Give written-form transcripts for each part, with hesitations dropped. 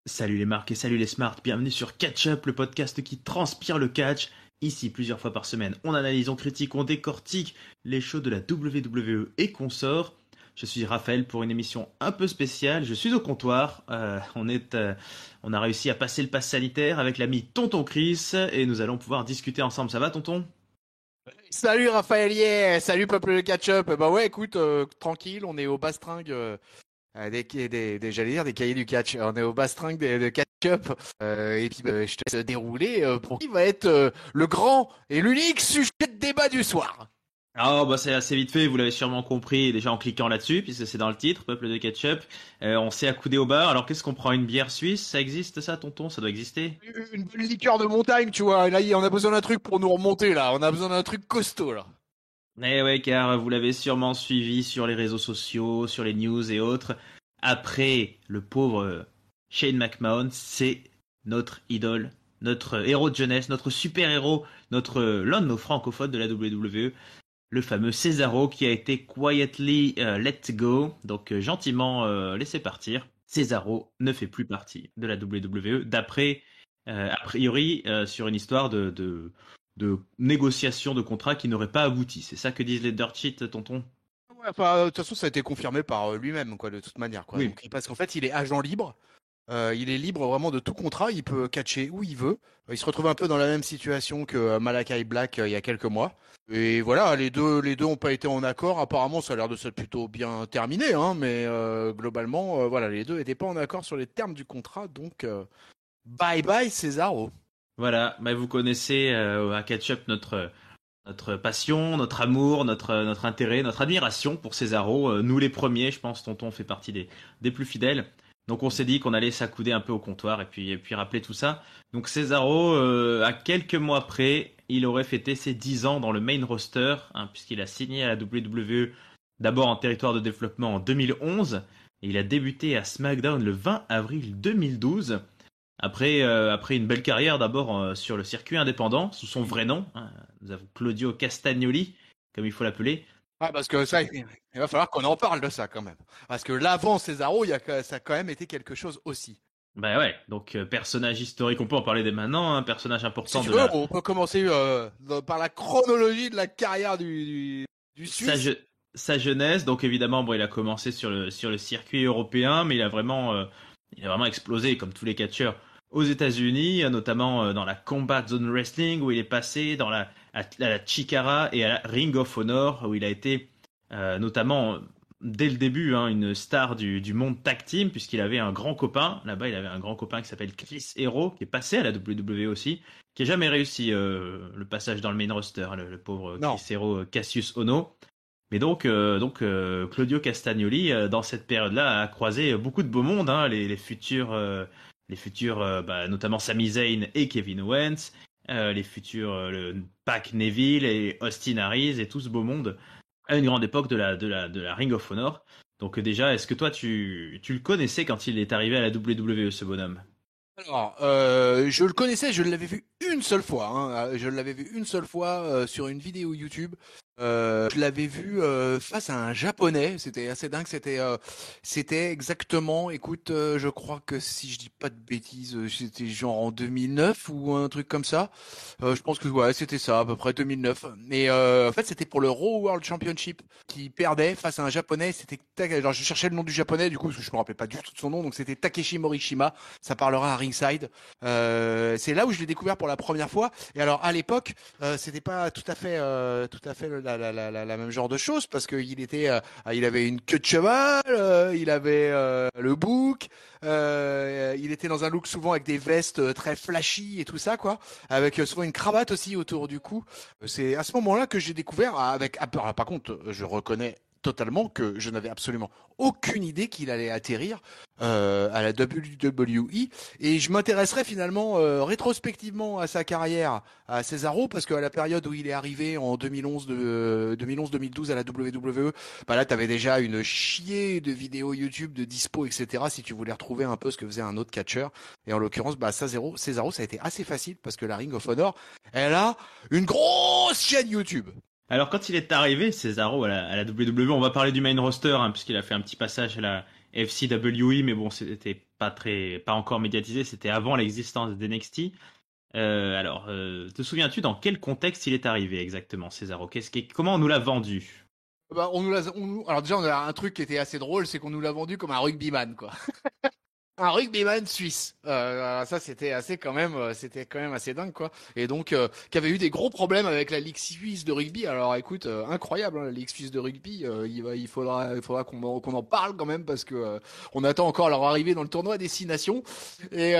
Salut les marques et salut les smarts, bienvenue sur Catch Up, le podcast qui transpire le catch. Ici, plusieurs fois par semaine, on analyse, on critique, on décortique les shows de la WWE et consorts. Je suis Raphaël pour une émission un peu spéciale, je suis au comptoir. On a réussi à passer le pass sanitaire avec l'ami Tonton Chris et nous allons pouvoir discuter ensemble. Ça va Tonton ? Salut Raphaël, yeah. Salut peuple de Catch-Up. Bah ouais, écoute, tranquille, on est au bastringue j'allais dire des cahiers du catch. On est au bastringue de Catch-Up et puis je te laisse dérouler pour qui va être le grand et l'unique sujet de débat du soir. Ah bah c'est assez vite fait, vous l'avez sûrement compris déjà en cliquant là-dessus, puisque c'est dans le titre, Peuple de Ketchup. On s'est accoudé au bar, alors qu'est-ce qu'on prend, une bière suisse? Ça existe ça, tonton? Ça doit exister? Une bonne liqueur de montagne, tu vois. Là, on a besoin d'un truc pour nous remonter, là. On a besoin d'un truc costaud, là. Eh ouais, car vous l'avez sûrement suivi sur les réseaux sociaux, sur les news et autres. Après le pauvre Shane McMahon, c'est notre idole, notre héros de jeunesse, notre super-héros, l'un de nos francophones de la WWE. Le fameux Cesaro qui a été quietly let go, donc gentiment laissé partir. Cesaro ne fait plus partie de la WWE, d'après, a priori, sur une histoire de négociation de contrat qui n'aurait pas abouti. C'est ça que disent les dirt sheets, tonton ? Ouais, enfin, de toute façon, ça a été confirmé par lui-même, quoi, de toute manière, quoi. Oui. Donc, parce qu'en fait, il est agent libre. Il est libre vraiment de tout contrat, il peut catcher où il veut. Il se retrouve un peu dans la même situation que Malakai Black il y a quelques mois. Et voilà, les deux ont pas été en accord. Apparemment, ça a l'air de s'être plutôt bien terminé, hein, mais globalement, voilà, les deux étaient pas en accord sur les termes du contrat. Donc, bye bye Cesaro. Voilà, bah vous connaissez à Ketchup notre passion, notre amour, notre intérêt, notre admiration pour Cesaro. Nous les premiers, je pense, tonton fait partie des plus fidèles. Donc on s'est dit qu'on allait s'accouder un peu au comptoir et puis rappeler tout ça. Donc Cesaro, à quelques mois près, il aurait fêté ses 10 ans dans le main roster, hein, puisqu'il a signé à la WWE d'abord en territoire de développement en 2011 et il a débuté à SmackDown le 20 avril 2012. Après une belle carrière d'abord sur le circuit indépendant, sous son vrai nom, hein, nous avons Claudio Castagnoli, comme il faut l'appeler. Ah, parce que ça, il va falloir qu'on en parle de ça quand même. Parce que l'avant Cesaro, ça a quand même été quelque chose aussi. Bah ouais, donc personnage historique, on peut en parler dès maintenant, hein, personnage important si tu veux, on peut commencer par la chronologie de la carrière du Suisse. Sa jeunesse, donc évidemment, bon, il a commencé sur le circuit européen, mais il a vraiment explosé comme tous les catcheurs aux États-Unis, notamment dans la Combat Zone Wrestling où il est passé, à la Chikara et à la Ring of Honor où il a été notamment dès le début une star du monde tag team puisqu'il avait un grand copain. Là-bas, il avait un grand copain qui s'appelle Chris Hero qui est passé à la WWE aussi, qui n'a jamais réussi le passage dans le main roster, le pauvre Chris Hero, Cassius Ohno. Mais donc Claudio Castagnoli, dans cette période-là, a croisé beaucoup de beau monde, hein, les futurs, notamment Sami Zayn et Kevin Owens, les futurs Pac Neville et Austin Aries et tout ce beau monde à une grande époque de la Ring of Honor. Donc déjà, est-ce que toi tu le connaissais quand il est arrivé à la WWE, ce bonhomme ? Alors, je le connaissais, je l'avais vu une seule fois. Hein. Je l'avais vu une seule fois sur une vidéo YouTube. Je l'avais vu face à un japonais. C'était assez dingue. C'était exactement. Écoute, je crois que si je dis pas de bêtises, c'était genre en 2009 ou un truc comme ça. Je pense que ouais, c'était ça, à peu près 2009. Et en fait, c'était pour le Raw World Championship qui perdait face à un japonais. Alors, je cherchais le nom du japonais du coup parce que je me rappelais pas du tout de son nom. Donc c'était Takeshi Morishima. Ça parlera à ringside. C'est là où je l'ai découvert pour la première fois. Et alors à l'époque, c'était pas tout à fait la même genre de choses parce que il avait une queue de cheval, il avait le bouc, il était dans un look souvent avec des vestes très flashy et tout ça quoi, avec souvent une cravate aussi autour du cou. C'est à ce moment-là que j'ai découvert par contre, je reconnais totalement que je n'avais absolument aucune idée qu'il allait atterrir à la WWE. Et je m'intéresserai finalement rétrospectivement à sa carrière à Cesaro, parce qu'à la période où il est arrivé en 2011-2012 à la WWE, bah là, tu avais déjà une chier de vidéos YouTube, de dispo, etc. si tu voulais retrouver un peu ce que faisait un autre catcheur. Et en l'occurrence, bah, Cesaro, ça a été assez facile parce que la Ring of Honor, elle a une grosse chaîne YouTube. Alors quand il est arrivé, Cesaro à la WWE, on va parler du main roster, hein, puisqu'il a fait un petit passage à la FCWE, mais bon, c'était pas encore médiatisé, c'était avant l'existence d'NXT. Te souviens-tu dans quel contexte il est arrivé exactement, Cesaro? Comment on nous l'a vendu? Bah, alors déjà, on a un truc qui était assez drôle, c'est qu'on nous l'a vendu comme un rugbyman, quoi. Un rugbyman suisse. Ça, c'était quand même assez dingue, quoi. Et donc, qui avait eu des gros problèmes avec la Ligue suisse de rugby. Alors, écoute, incroyable, hein, la Ligue suisse de rugby. Il faudra qu'on en parle quand même parce que on attend encore leur arrivée dans le tournoi des 6 nations. Et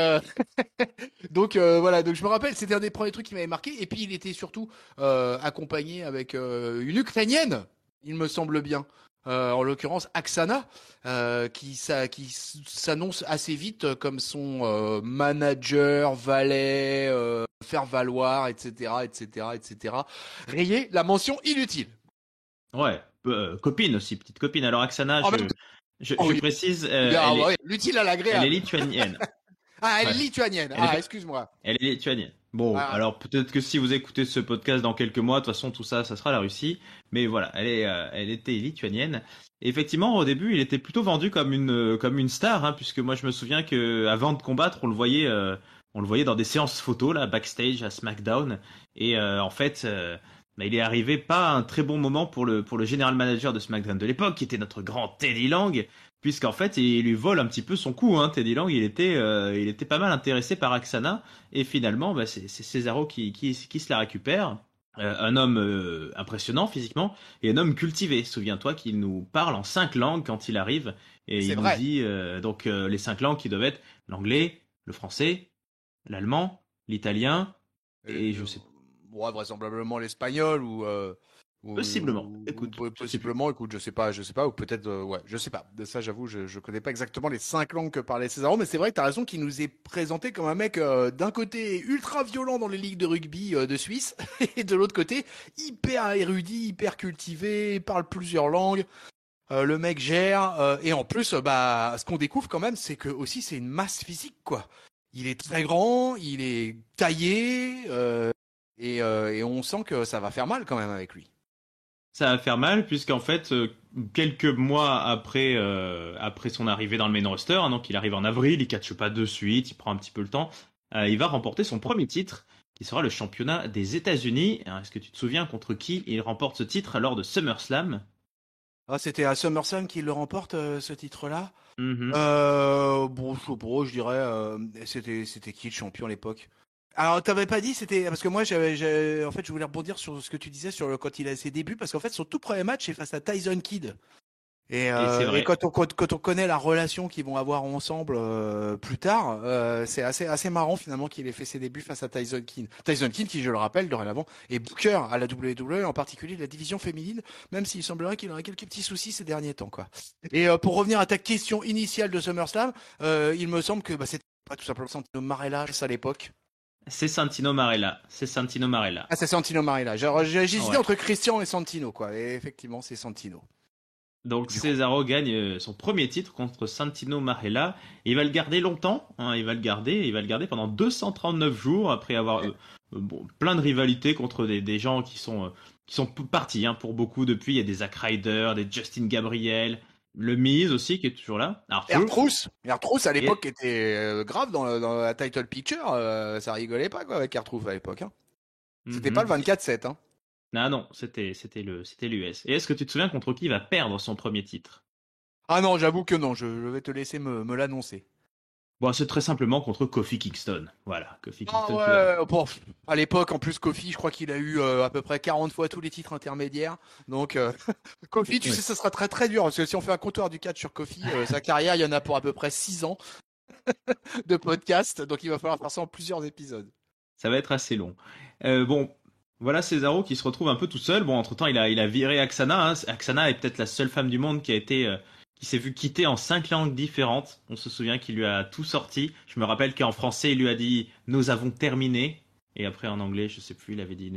donc voilà. Donc je me rappelle, c'était un des premiers trucs qui m'avait marqué. Et puis, il était surtout accompagné avec une Ukrainienne, il me semble bien. En l'occurrence Aksana, qui s'annonce assez vite comme son manager, valet, faire valoir, etc., etc., etc. Rayé la mention inutile. Ouais, copine aussi, petite copine. Alors Aksana, En même temps, je oui. précise, Ouais, l'utile à elle est l'agréable. lituanienne. Ah, elle est Ouais. lituanienne. Elle est, Excuse-moi. elle est lituanienne. Bon, Ah, alors peut-être que si vous écoutez ce podcast dans quelques mois, de toute façon tout ça, ça sera la Russie. Mais voilà, elle était lituanienne. Et effectivement, au début, il était plutôt vendu comme une star, hein, puisque moi je me souviens que avant de combattre, on le voyait dans des séances photos là, backstage à SmackDown. Et en fait, bah, il est arrivé pas à un très bon moment pour le général manager de SmackDown de l'époque, qui était notre grand Teddy Long. Puisqu'en fait, il lui vole un petit peu son coup, hein. Teddy Long, il était pas mal intéressé par Aksana, et finalement, bah, c'est Cesaro qui se la récupère. Un homme impressionnant physiquement, et un homme cultivé. Souviens-toi qu'il nous parle en 5 langues quand il arrive, et c'est il nous vrai. dit les 5 langues qui doivent être l'anglais, le français, l'allemand, l'italien, et je sais Ouais, vraisemblablement l'espagnol possiblement. ou Écoute, je sais plus. possiblement, écoute, je sais pas, ou peut-être, ouais, je sais pas. De ça, j'avoue, je connais pas exactement les 5 langues que parlait Cesaro, mais c'est vrai que t'as raison qu'il nous est présenté comme un mec d'un côté ultra violent dans les ligues de rugby de Suisse, et de l'autre côté hyper érudit, hyper cultivé, parle plusieurs langues. Le mec gère, et en plus, bah, ce qu'on découvre quand même, c'est que aussi c'est une masse physique, quoi. Il est très grand, il est taillé, et on sent que ça va faire mal quand même avec lui. Ça va faire mal puisqu'en fait quelques mois après son arrivée dans le main roster, hein, donc il arrive en avril, il catche pas de suite, il prend un petit peu le temps, il va remporter son premier titre qui sera le championnat des États-Unis. Alors, est-ce que tu te souviens contre qui il remporte ce titre lors de SummerSlam? Ah, c'était à SummerSlam qu'il le remporte, ce titre-là. Mhm. Bon, je sais pas, je dirais, c'était qui le champion à l'époque? Alors, t'avais pas dit, c'était parce que moi, en fait, je voulais rebondir sur ce que tu disais sur quand il a ses débuts, parce qu'en fait, son tout premier match, c'est face à Tyson Kidd. Et c'est Et vrai. quand on connaît la relation qu'ils vont avoir ensemble plus tard, c'est assez marrant finalement qu'il ait fait ses débuts face à Tyson Kidd. Tyson Kidd, qui, je le rappelle, dorénavant, est booker à la WWE, en particulier de la division féminine, même s'il semblerait qu'il aurait quelques petits soucis ces derniers temps, quoi. Et pour revenir à ta question initiale de SummerSlam, il me semble que bah, c'était pas tout simplement Santino Marella à l'époque. C'est Santino Marella. C'est Santino Marella. Ah, c'est Santino Marella. J'hésitais Ouais. entre Christian et Santino, quoi. Et effectivement, c'est Santino. Donc Du coup. Cesaro gagne son premier titre contre Santino Marella. Et il va le garder longtemps, hein, il va le garder pendant 239 jours après avoir bon, plein de rivalités contre des gens qui sont partis, hein, pour beaucoup depuis. Il y a des Zack Ryder, des Justin Gabriel, le Miz aussi qui est toujours là, Arthur. Ertrousse à l'époque Et était grave dans la title picture, ça rigolait pas quoi avec Ertrousse à l'époque. Hein. C'était pas le Mhm. 24-7. Hein. Ah non, c'était l'US. Et est-ce que tu te souviens contre qui il va perdre son premier titre? Ah non, j'avoue que non, je vais te laisser me l'annoncer. Bon, c'est très simplement contre Kofi Kingston. Voilà, Kofi Ah Kingston qui va. ouais, bon, à l'époque en plus Kofi, je crois qu'il a eu à peu près 40 fois tous les titres intermédiaires. Donc Kofi, tu Oui. sais, ça sera très très dur parce que si on fait un comptoir du catch sur Kofi, sa carrière, il y en a pour à peu près 6 ans de podcast, donc il va falloir faire ça en plusieurs épisodes. Ça va être assez long. Bon, Voilà Cesaro qui se retrouve un peu tout seul. Bon, entre-temps, il a viré Aksana. Hein. Aksana est peut-être la seule femme du monde qui s'est vue quitter en 5 langues différentes. On se souvient qu'il lui a tout sorti. Je me rappelle qu'en français, il lui a dit «Nous avons terminé». Et après, en anglais, je sais plus, il avait dit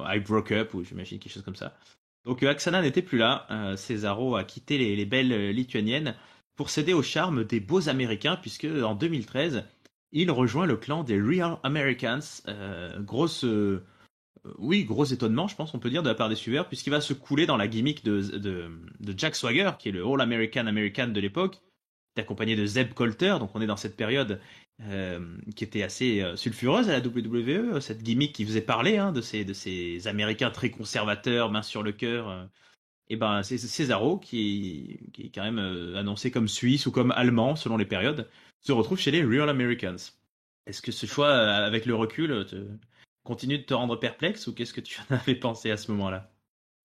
«I broke up» ou j'imagine quelque chose comme ça. Donc Aksana n'était plus là. Cesaro a quitté les belles lituaniennes pour céder au charme des beaux Américains, puisque en 2013, il rejoint le clan des Real Americans. Oui, gros étonnement, je pense, on peut dire, de la part des suiveurs, puisqu'il va se couler dans la gimmick de Jack Swagger, qui est le All-American de l'époque, qui est accompagné de Zeb Colter, donc on est dans cette période qui était assez sulfureuse à la WWE, cette gimmick qui faisait parler hein, de ces Américains très conservateurs, main sur le cœur. Et ben, c'est Cesaro, qui est quand même annoncé comme suisse ou comme allemand, selon les périodes, se retrouve chez les Real Americans. Est-ce que ce choix, avec le recul, continue de te rendre perplexe ou qu'est-ce que tu en avais pensé à ce moment-là?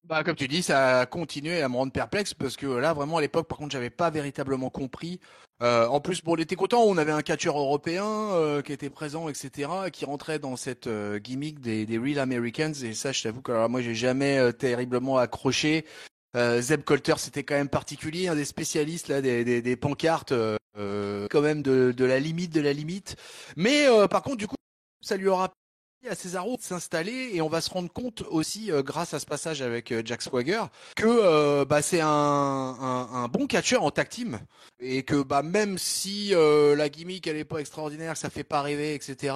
Bah, comme tu dis, ça a continué à me rendre perplexe parce que là, vraiment, à l'époque, par contre, j'avais pas véritablement compris. En plus, bon, on était content, on avait un catcheur européen qui était présent, etc., qui rentrait dans cette gimmick des Real Americans. Et ça, je t'avoue que alors, moi, j'ai jamais terriblement accroché. Zeb Colter, c'était quand même particulier, un des spécialistes là, des pancartes, quand même de la limite de la limite. Mais par contre, du coup, ça lui aura à Cesaro de s'installer et on va se rendre compte aussi grâce à ce passage avec Jack Swagger que bah, c'est un bon catcheur en tag team et que bah, même si la gimmick elle est pas extraordinaire, que ça fait pas rêver, etc.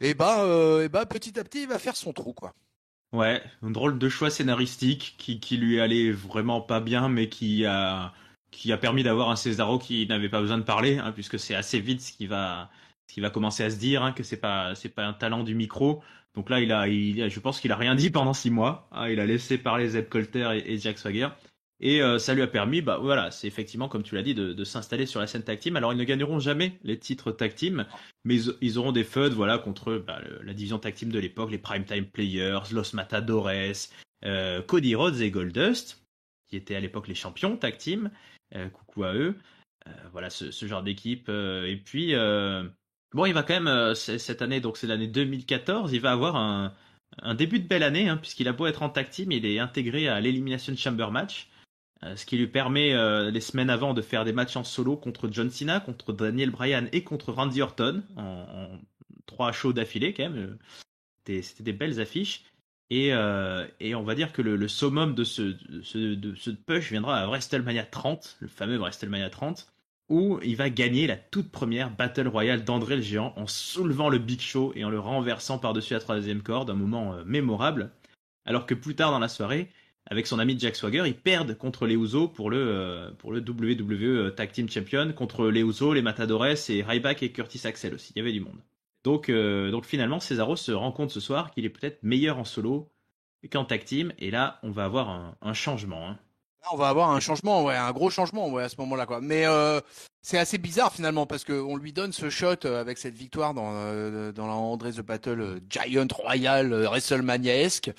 Et bah petit à petit il va faire son trou quoi. Ouais, un drôle de choix scénaristique qui lui allait vraiment pas bien, mais qui a permis d'avoir un Cesaro qui n'avait pas besoin de parler, hein, puisque c'est assez vite ce qui va commencer à se dire, hein, que c'est pas un talent du micro. Donc là, je pense qu'il a rien dit pendant 6 mois. Hein, il a laissé parler Zeb Colter et Jack Swagger. Et ça lui a permis, bah voilà, c'est effectivement, comme tu l'as dit, de s'installer sur la scène tag team. Alors ils ne gagneront jamais les titres tag team, mais ils auront des feuds, voilà, contre bah, la division tag team de l'époque, les Primetime Players, Los Matadores, Cody Rhodes et Goldust, qui étaient à l'époque les champions tag team. Coucou à eux. Voilà, ce genre d'équipe. Et puis, bon, il va quand même, cette année, donc c'est l'année 2014, il va avoir un début de belle année, hein, puisqu'il a beau être en tag team, il est intégré à l'Elimination Chamber match. Ce qui lui permet les semaines avant de faire des matchs en solo contre John Cena, contre Daniel Bryan et contre Randy Orton en 3 shows d'affilée quand même. C'était des belles affiches. Et on va dire que le summum de ce push viendra à WrestleMania 30, le fameux WrestleMania 30, où il va gagner la toute première Battle Royale d'André le Géant en soulevant le Big Show et en le renversant par-dessus la troisième corde, un moment mémorable. Alors que plus tard dans la soirée, avec son ami Jack Swagger, ils perdent contre les Usos pour le WWE Tag Team Champion, contre les Usos, les Matadores et Ryback et Curtis Axel aussi. Il y avait du monde. Donc finalement, Cesaro se rend compte ce soir qu'il est peut-être meilleur en solo qu'en tag team. Et là, on va avoir un changement. Hein. Là, on va avoir un changement, ouais, un gros changement, ouais, à ce moment-là, quoi. Mais c'est assez bizarre finalement parce que on lui donne ce shot avec cette victoire dans la André the Battle Giant Royal WrestleMania-esque.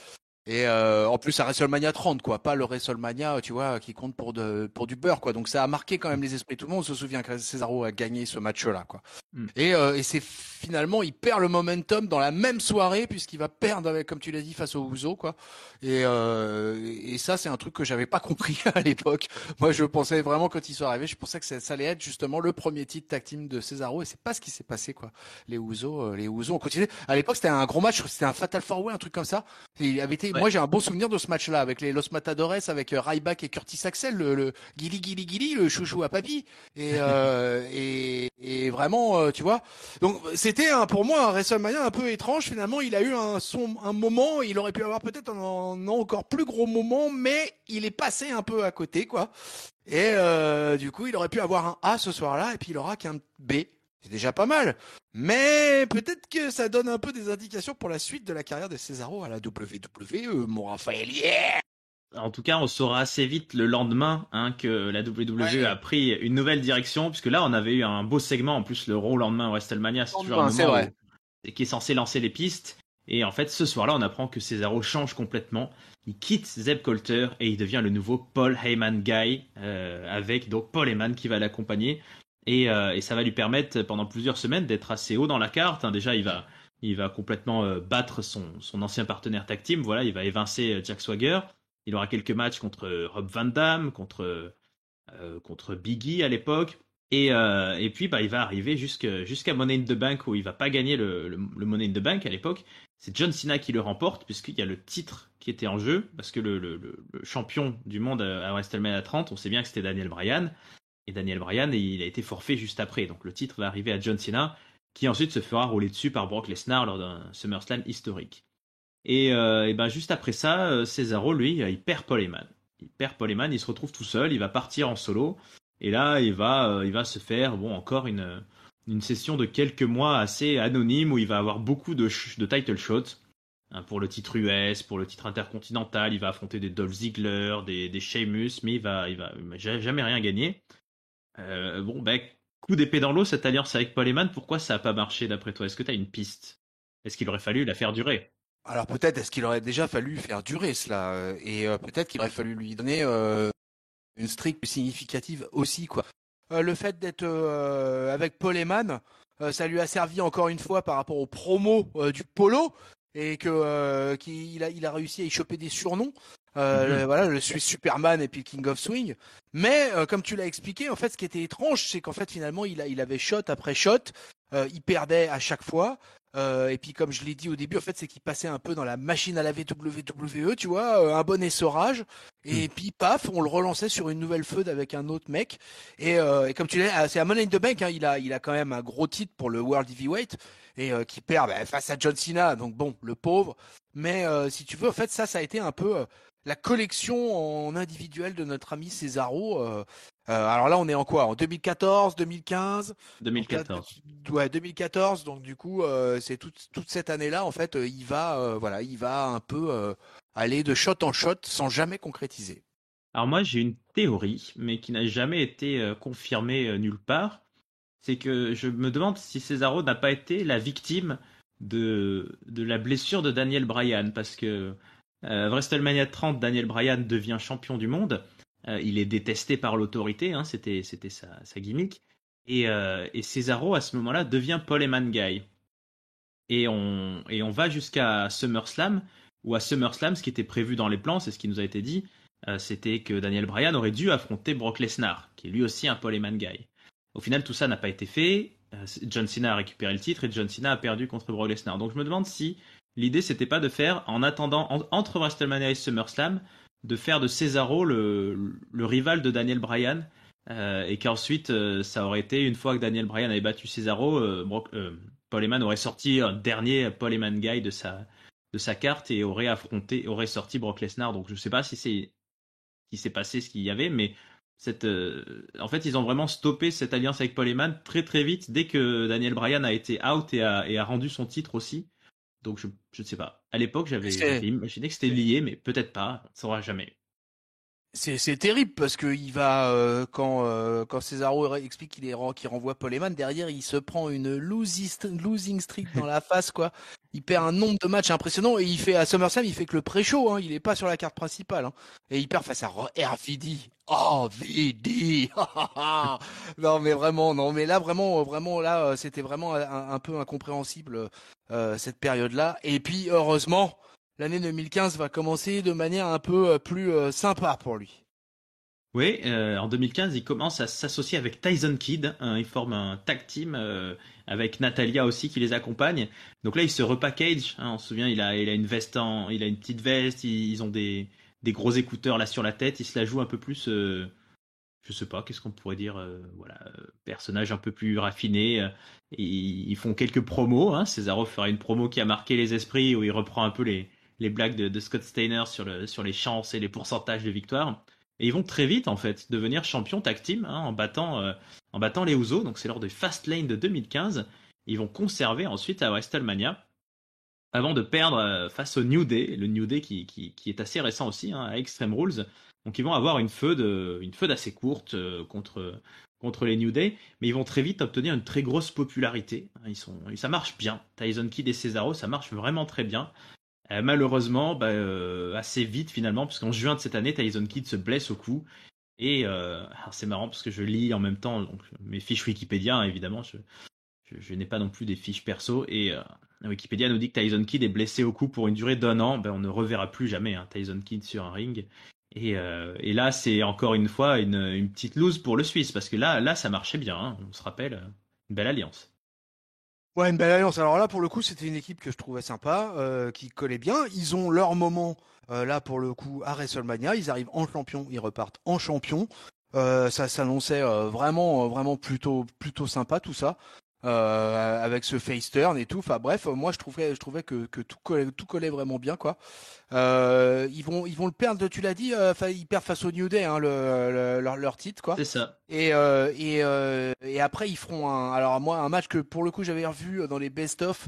Et en plus à WrestleMania 30 quoi, pas le WrestleMania tu vois qui compte pour du beurre quoi. Donc ça a marqué quand même les esprits. Tout le monde se souvient que Cesaro a gagné ce match-là quoi. Mm. Et c'est finalement il perd le momentum dans la même soirée puisqu'il va perdre avec comme tu l'as dit face aux Usos quoi. Et ça c'est un truc que j'avais pas compris à l'époque. Moi je pensais vraiment quand il soit arrivé, je pensais que ça allait être justement le premier titre tag team de Cesaro et c'est pas ce qui s'est passé quoi. Les Usos ont continué. À l'époque c'était un gros match, c'était un Fatal 4-Way, un truc comme ça. Il avait été, Ouais. moi j'ai un bon souvenir de ce match-là avec les Los Matadores, avec Ryback et Curtis Axel, le Gilly, le chouchou à papy, et vraiment, tu vois. Donc c'était pour moi un WrestleMania un peu étrange. Finalement, il a eu un moment, il aurait pu avoir peut-être un encore plus gros moment, mais il est passé un peu à côté, quoi. Et du coup, il aurait pu avoir un A ce soir-là, et puis il aura qu'un B. C'est déjà pas mal. Mais peut-être que ça donne un peu des indications pour la suite de la carrière de Cesaro à la WWE, mon Raphaël. Yeah. En tout cas, on saura assez vite le lendemain hein, que la WWE Ouais. a pris une nouvelle direction, puisque là, on avait eu un beau segment. En plus, le Raw lendemain WrestleMania, c'est toujours un C'est moment vrai. qui est censé lancer les pistes. Et en fait, ce soir-là, on apprend que Cesaro change complètement. Il quitte Zeb Colter et il devient le nouveau Paul Heyman Guy, avec donc Paul Heyman qui va l'accompagner. Et ça va lui permettre pendant plusieurs semaines d'être assez haut dans la carte. Hein. Déjà, Il va complètement battre son ancien partenaire tag team. Voilà, il va évincer Jack Swagger. Il aura quelques matchs contre Rob Van Dam, contre Biggie à l'époque. Et puis, bah, il va arriver jusqu'à Money in the Bank où il va pas gagner le Money in the Bank à l'époque. C'est John Cena qui le remporte puisqu'il y a le titre qui était en jeu parce que le champion du monde à WrestleMania 30, on sait bien que c'était Daniel Bryan. Et Daniel Bryan, il a été forfait juste après. Donc le titre va arriver à John Cena qui ensuite se fera rouler dessus par Brock Lesnar lors d'un SummerSlam historique. Et ben juste après ça, Cesaro, lui, il perd Paul Heyman. Il perd Paul Heyman, il se retrouve tout seul, il va partir en solo. Et là, il va se faire, bon, encore une session de quelques mois assez anonyme où il va avoir beaucoup de title shots. Hein, pour le titre US, pour le titre intercontinental, il va affronter des Dolph Ziggler, des Sheamus, mais il va jamais rien gagner. Bon, ben, coup d'épée dans l'eau, cette alliance avec Paul Heyman, pourquoi ça n'a pas marché d'après toi? Est-ce que tu as une piste? Est-ce qu'il aurait fallu la faire durer? Alors peut-être est-ce qu'il aurait déjà fallu faire durer cela et peut-être qu'il aurait fallu lui donner une streak plus significative aussi quoi. Le fait d'être avec Paul Heyman, ça lui a servi encore une fois par rapport aux promos du polo et que qu'il a réussi à y choper des surnoms. Voilà, le Swiss Superman et puis King of Swing. Mais comme tu l'as expliqué, en fait, ce qui était étrange, c'est qu'en fait finalement il avait shot après shot, il perdait à chaque fois. Et puis comme je l'ai dit au début, en fait, c'est qu'il passait un peu dans la machine à laver WWE, tu vois, un bon essorage. Et puis paf, on le relançait sur une nouvelle feud avec un autre mec. Et comme tu l'as, c'est à Money in the Bank, hein, il a quand même un gros titre pour le World Heavyweight et qui perd face à John Cena. Donc bon, le pauvre. Mais si tu veux, en fait, ça a été un peu la collection en individuel de notre ami Cesaro. Alors là, on est en quoi? En 2014, 2015? Donc là, 2014. ouais, 2014. Donc du coup, c'est toute cette année-là, en fait, voilà, il va un peu aller de shot en shot sans jamais concrétiser. Alors moi, j'ai une théorie, mais qui n'a jamais été confirmée nulle part. C'est que je me demande si Cesaro n'a pas été la victime de la blessure de Daniel Bryan, parce que WrestleMania 30, Daniel Bryan devient champion du monde. Il est détesté par l'autorité, hein, c'était sa gimmick. Et Cesaro, à ce moment-là, devient Paul Heyman Guy. Et on va jusqu'à SummerSlam, où à SummerSlam, ce qui était prévu dans les plans, c'est ce qui nous a été dit, c'était que Daniel Bryan aurait dû affronter Brock Lesnar, qui est lui aussi un Paul Heyman Guy. Au final, tout ça n'a pas été fait. John Cena a récupéré le titre et John Cena a perdu contre Brock Lesnar. Donc je me demande si l'idée c'était pas de faire, en attendant, entre WrestleMania et SummerSlam, de faire de Cesaro le rival de Daniel Bryan. Et qu'ensuite, ça aurait été, une fois que Daniel Bryan avait battu Cesaro, Paul Heyman aurait sorti un dernier Paul Heyman Guy de sa carte et aurait sorti Brock Lesnar. Donc je sais pas si s'est passé ce qu'il y avait, mais en fait, ils ont vraiment stoppé cette alliance avec Paul Heyman très très vite dès que Daniel Bryan a été out et a rendu son titre aussi. Donc je ne sais pas. À l'époque, j'avais imaginé que c'était lié, mais peut-être pas. On ne saura jamais. C'est terrible parce que il va quand Cesaro explique qu'il renvoie Paul Heyman derrière il se prend une losing streak dans la face quoi. Il perd un nombre de matchs impressionnant et il fait à SummerSlam il fait que le pré-show hein, il est pas sur la carte principale hein. Et il perd face à RVD. Oh VD. Non mais vraiment non mais là vraiment là c'était vraiment un peu incompréhensible cette période là et puis heureusement l'année 2015 va commencer de manière un peu plus sympa pour lui. Oui, en 2015, il commence à s'associer avec Tyson Kidd. Hein, ils forment un tag team avec Natalia aussi qui les accompagne. Donc là, il se repackage. Hein, on se souvient, il a il a une petite veste. Ils ont des gros écouteurs là sur la tête. Il se la joue un peu plus. Je sais pas, qu'est-ce qu'on pourrait dire, voilà, personnage un peu plus raffiné. Ils font quelques promos. Hein. Cesaro fera une promo qui a marqué les esprits où il reprend un peu les blagues de Scott Steiner sur les chances et les pourcentages de victoire. Et ils vont très vite en fait devenir champions tag team hein, en battant les Usos. Donc c'est lors des Fastlane de 2015. Ils vont conserver ensuite à WrestleMania avant de perdre face au New Day, le New Day qui est assez récent aussi hein, à Extreme Rules. Donc ils vont avoir une feud assez courte contre les New Day, mais ils vont très vite obtenir une très grosse popularité. Ça marche bien. Tyson Kidd et Cesaro, ça marche vraiment très bien. Malheureusement, assez vite finalement, parce qu'en juin de cette année, Tyson Kidd se blesse au cou. Et alors c'est marrant parce que je lis en même temps donc, mes fiches Wikipédia, hein, évidemment. Je n'ai pas non plus des fiches perso. Et Wikipédia nous dit que Tyson Kidd est blessé au cou pour une durée d'1 an. Ben, on ne reverra plus jamais Tyson Kidd sur un ring. Et là, c'est encore une fois une petite loose pour le Suisse, parce que là ça marchait bien. On se rappelle, une belle alliance. Ouais, une belle alliance. Alors là, pour le coup, c'était une équipe que je trouvais sympa, qui collait bien. Ils ont leur moment, là, pour le coup, à WrestleMania. Ils arrivent en champion, ils repartent en champion. Ça s'annonçait vraiment plutôt sympa tout ça, avec ce face turn et tout. Enfin bref, moi je trouvais que tout collait vraiment bien quoi. Ils vont le perdre, tu l'as dit. Enfin, ils perdent face au New Day, hein, leur titre quoi. C'est ça. Et après ils feront alors moi un match que pour le coup j'avais revu dans les best of,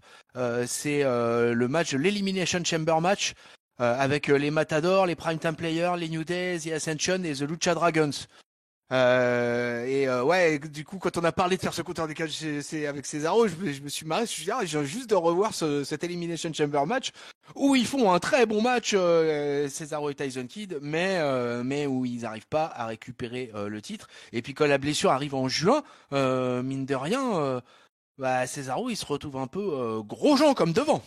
c'est le match de l'Elimination Chamber match, avec les Matadors, les Primetime Players, les New Days, The Ascension et The Lucha Dragons. Ouais, du coup, quand on a parlé de faire ce compteur décalé c'est avec Cesaro, je me suis marré. Je me suis dit, j'ai juste de revoir cet Elimination Chamber match où ils font un très bon match, Cesaro et Tyson Kidd, mais où ils n'arrivent pas à récupérer le titre. Et puis quand la blessure arrive en juin, mine de rien, bah, Cesaro il se retrouve un peu gros Jean comme devant.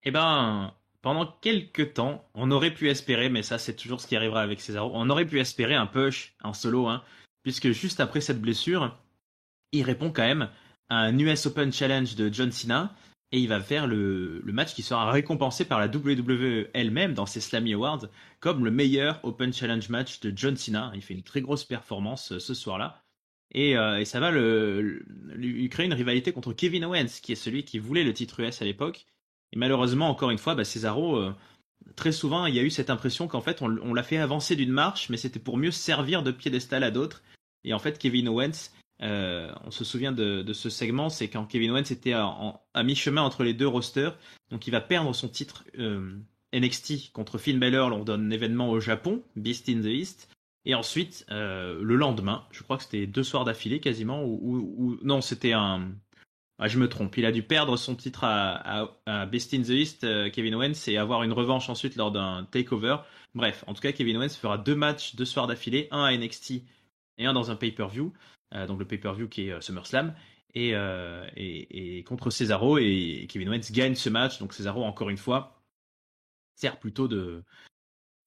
Eh ben, pendant quelques temps, on aurait pu espérer, mais ça c'est toujours ce qui arrivera avec Cesaro, on aurait pu espérer un push en solo, puisque juste après cette blessure, il répond quand même à un US Open Challenge de John Cena, et il va faire le match qui sera récompensé par la WWE elle-même dans ses Slammy Awards comme le meilleur Open Challenge match de John Cena. Il fait une très grosse performance ce soir-là. Et ça va lui créer une rivalité contre Kevin Owens, qui est celui qui voulait le titre US à l'époque. Et malheureusement, encore une fois, Cesaro, très souvent, il y a eu cette impression qu'en fait, on l'a fait avancer d'une marche, mais c'était pour mieux servir de piédestal à d'autres. Et en fait, Kevin Owens, on se souvient de ce segment, c'est quand Kevin Owens était à mi-chemin entre les deux rosters. Donc il va perdre son titre NXT contre Finn Balor lors d'un événement au Japon, Beast in the East. Et ensuite, le lendemain, je crois que c'était 2 soirs d'affilée quasiment, non, c'était un... Ah, je me trompe, il a dû perdre son titre à Beast in the East, Kevin Owens, et avoir une revanche ensuite lors d'un takeover. Bref, en tout cas, Kevin Owens fera 2 matchs, 2 soirs d'affilée, un à NXT et un dans un pay-per-view, donc le pay-per-view qui est SummerSlam, et contre Cesaro, et Kevin Owens gagne ce match. Donc Cesaro, encore une fois, sert plutôt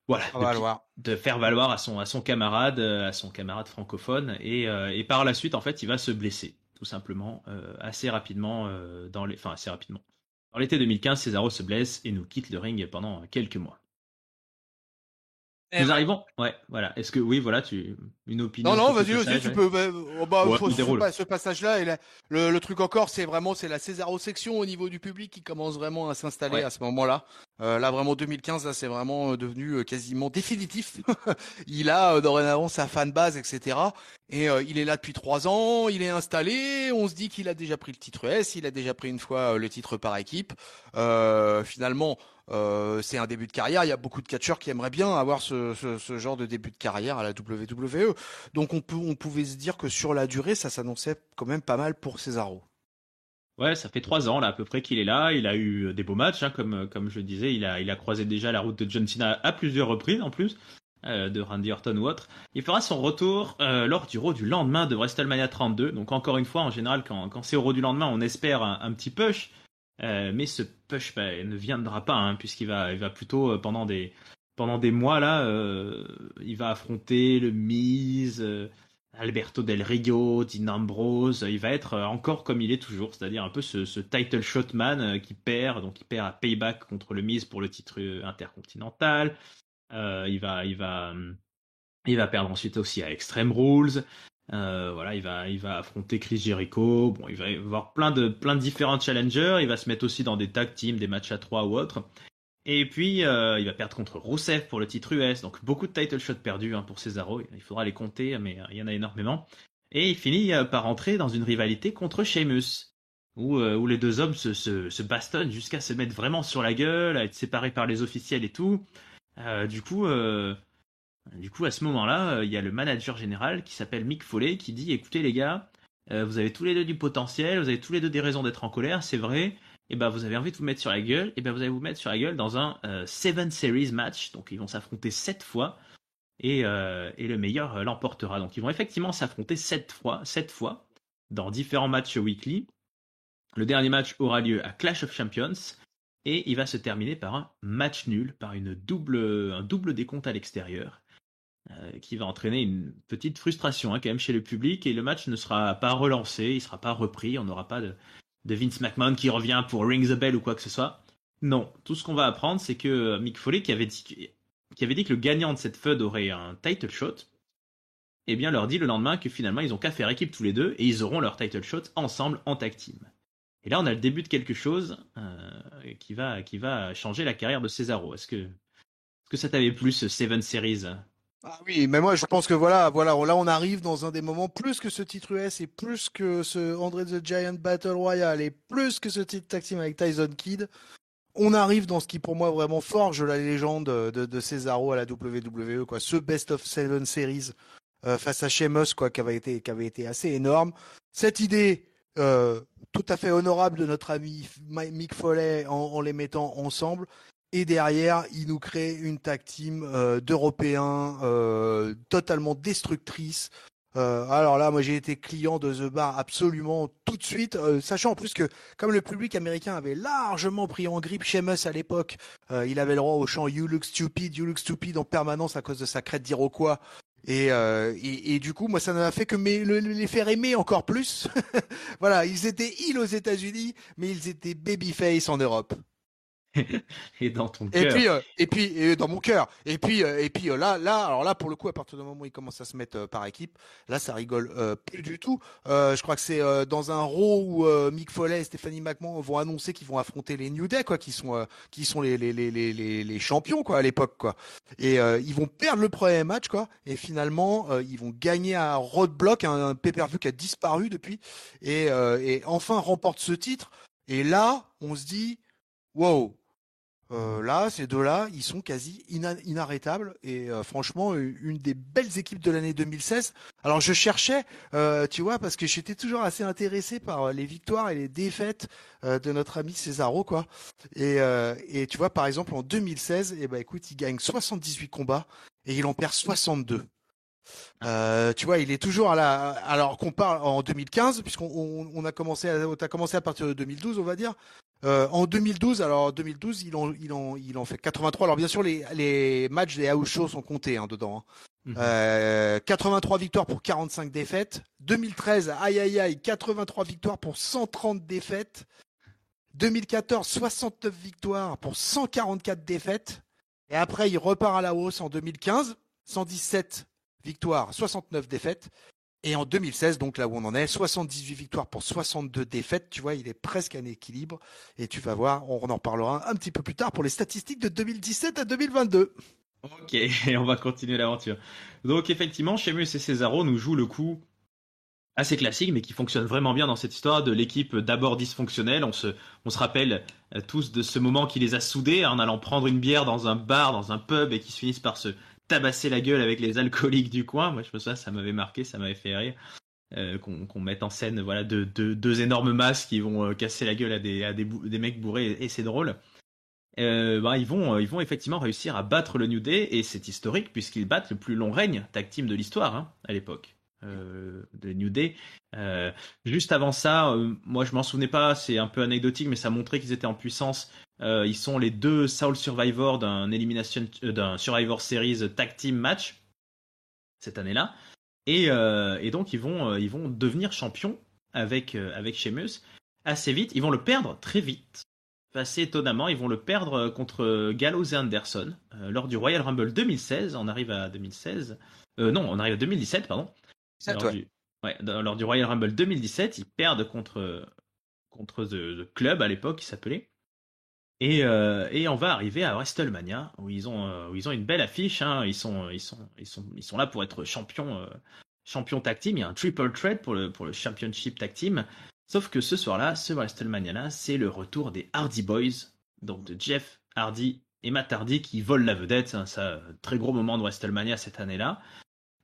voilà, On va le voir. de faire valoir à son camarade francophone, et par la suite, en fait, il va se blesser, tout simplement, assez rapidement, assez rapidement. Dans l'été 2015, Cesaro se blesse et nous quitte le ring pendant quelques mois. Eh Nous ouais. arrivons, ouais, voilà. Est-ce que, oui, voilà, une Non, opinion non, sur ce vas-y, passage, tu ouais. peux. Ouais, on déroule. Ce passage-là, et le truc encore, c'est la Césaro-section au niveau du public qui commence vraiment à s'installer Ouais. à ce moment-là. Là, vraiment, 2015, là, c'est vraiment devenu quasiment définitif. Il a dorénavant sa fanbase, etc. Et il est là depuis 3 ans, il est installé. On se dit qu'il a déjà pris le titre S, il a déjà pris une fois le titre par équipe. Finalement. C'est un début de carrière. Il y a beaucoup de catcheurs qui aimeraient bien avoir ce genre de début de carrière à la WWE. Donc on pouvait se dire que sur la durée, ça s'annonçait quand même pas mal pour Cesaro. Ouais, ça fait 3 ans là à peu près qu'il est là. Il a eu des beaux matchs, comme je le disais. Il a croisé déjà la route de John Cena à plusieurs reprises en plus, de Randy Orton ou autre. Il fera son retour lors du Raw du lendemain de WrestleMania 32. Donc encore une fois, en général, quand c'est au Raw du lendemain, on espère un petit push. Mais ce push ne viendra pas, il va plutôt pendant des mois là, il va affronter le Miz, Alberto Del Rio, Dean Ambrose. Il va être encore comme il est toujours, c'est-à-dire un peu ce title shotman qui perd, donc il perd à Payback contre le Miz pour le titre intercontinental. Il va perdre ensuite aussi à Extreme Rules. Voilà, il va affronter Chris Jericho. Bon, il va y avoir plein de différents challengers. Il va se mettre aussi dans des tag teams, des matchs à 3 ou autres. Et puis, il va perdre contre Rusev pour le titre US. Donc, beaucoup de title shots perdus pour Cesaro. Il faudra les compter, mais il y en a énormément. Et il finit par entrer dans une rivalité contre Sheamus, où les deux hommes se bastonnent jusqu'à se mettre vraiment sur la gueule, à être séparés par les officiels et tout. Du coup, à ce moment-là, il y a le manager général qui s'appelle Mick Foley qui dit: écoutez les gars, vous avez tous les deux du potentiel, vous avez tous les deux des raisons d'être en colère, c'est vrai. Et ben vous avez envie de vous mettre sur la gueule, et ben vous allez vous mettre sur la gueule dans un 7 Series match. Donc ils vont s'affronter 7 fois, et le meilleur l'emportera. Donc ils vont effectivement s'affronter 7 fois dans différents matchs weekly. Le dernier match aura lieu à Clash of Champions et il va se terminer par un match nul, par un double décompte à l'extérieur, qui va entraîner une petite frustration, hein, quand même chez le public, et le match ne sera pas relancé, il ne sera pas repris, on n'aura pas de Vince McMahon qui revient pour ring the bell ou quoi que ce soit. Non, tout ce qu'on va apprendre, c'est que Mick Foley, qui avait dit que le gagnant de cette feud aurait un title shot, eh bien leur dit le lendemain que finalement ils ont qu'à faire équipe tous les deux et ils auront leur title shot ensemble en tag team. Et là on a le début de quelque chose qui va changer la carrière de Cesaro. Est-ce que ça t'avait plu ce Seven Series? Ah oui, mais moi je pense que voilà, là on arrive dans un des moments plus que ce titre US et plus que ce Andre the Giant Battle Royale et plus que ce titre tag team avec Tyson Kidd. On arrive dans ce qui pour moi vraiment forge la légende de Cesaro à la WWE, quoi. Ce Best of Seven Series face à Sheamus, quoi, qui avait été assez énorme. Cette idée tout à fait honorable de notre ami Mick Foley en les mettant ensemble. Et derrière, il nous crée une tag team d'Européens totalement destructrice. Alors là, moi j'ai été client de The Bar absolument tout de suite, sachant en plus que comme le public américain avait largement pris en grippe Sheamus à l'époque, il avait le droit au chant You look stupid en permanence à cause de sa crête d'Iroquois. Et du coup, moi, ça n'a fait que les faire aimer encore plus. Voilà, ils étaient heel aux États-Unis, mais ils étaient babyface en Europe. Et dans ton Et cœur. puis, dans mon cœur. Alors là, pour le coup, à partir du moment où ils commencent à se mettre par équipe, là, ça rigole plus du tout. Je crois que c'est dans un Raw où Mick Foley et Stephanie McMahon vont annoncer qu'ils vont affronter les New Day, quoi, qui sont les champions, quoi, à l'époque, quoi. Et ils vont perdre le premier match, quoi. Et finalement, ils vont gagner à Roadblock, un pay-per-view qui a disparu depuis, et enfin remportent ce titre. Et là, on se dit, wow. Là, ces deux-là, ils sont quasi inarrêtables et franchement, une des belles équipes de l'année 2016. Alors, je cherchais, tu vois, parce que j'étais toujours assez intéressé par les victoires et les défaites de notre ami Cesaro, quoi. Et tu vois, par exemple, en 2016, eh ben, écoute, il gagne 78 combats et il en perd 62. Tu vois, il est toujours alors qu'on parle en 2015, puisqu'on a commencé t'as commencé à partir de 2012, on va dire. En 2012, alors 2012, il en fait 83. Alors bien sûr, les matchs des house shows sont comptés dedans. 83 victoires pour 45 défaites. 2013, aïe aïe aïe, 83 victoires pour 130 défaites. 2014, 69 victoires pour 144 défaites. Et après, il repart à la hausse en 2015, 117 victoires, 69 défaites. Et en 2016, donc là où on en est, 78 victoires pour 62 défaites. Tu vois, il est presque en équilibre. Et tu vas voir, on en reparlera un petit peu plus tard pour les statistiques de 2017 à 2022. Ok, on va continuer l'aventure. Donc effectivement, Sheamus et Cesaro nous jouent le coup assez classique, mais qui fonctionne vraiment bien dans cette histoire de l'équipe d'abord dysfonctionnelle. On se rappelle tous de ce moment qui les a soudés en allant prendre une bière dans un bar, dans un pub, et qui se finissent par se tabasser la gueule avec les alcooliques du coin. Moi, je me souviens, ça m'avait marqué, ça m'avait fait rire. Qu'on mette en scène voilà deux énormes masses qui vont casser la gueule à des mecs bourrés, et c'est drôle. Ils vont effectivement réussir à battre le New Day, et c'est historique puisqu'ils battent le plus long règne tag team de l'histoire à l'époque de New Day. Juste avant ça, moi je m'en souvenais pas, c'est un peu anecdotique, mais ça montrait qu'ils étaient en puissance. Ils sont les deux Soul Survivor d'un Survivor Series tag team match cette année-là, et donc ils vont devenir champions avec Sheamus assez vite. Ils vont le perdre très vite. Assez étonnamment, ils vont le perdre contre Gallows et Anderson lors du Royal Rumble 2016. On arrive à 2016. Non, on arrive à 2017, pardon. Lors du Royal Rumble 2017, ils perdent contre The Club à l'époque, qui s'appelait. Et on va arriver à WrestleMania où ils ont une belle affiche. Ils sont là pour être champion tag team. Il y a un triple threat pour le championship tag team. Sauf que ce soir-là, ce WrestleMania-là, c'est le retour des Hardy Boys, donc de Jeff Hardy et Matt Hardy qui volent la vedette. Ça, très gros moment de WrestleMania cette année-là.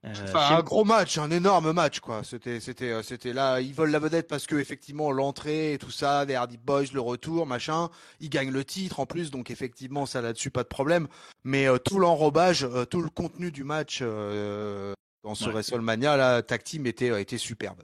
Un gros match, un énorme match, quoi. C'était là, ils volent la vedette parce que effectivement l'entrée et tout ça, des Hardy Boys, le retour, machin, ils gagnent le titre en plus, donc effectivement ça là-dessus pas de problème. Mais tout l'enrobage, tout le contenu du match dans ce WrestleMania, là, tag team était superbe.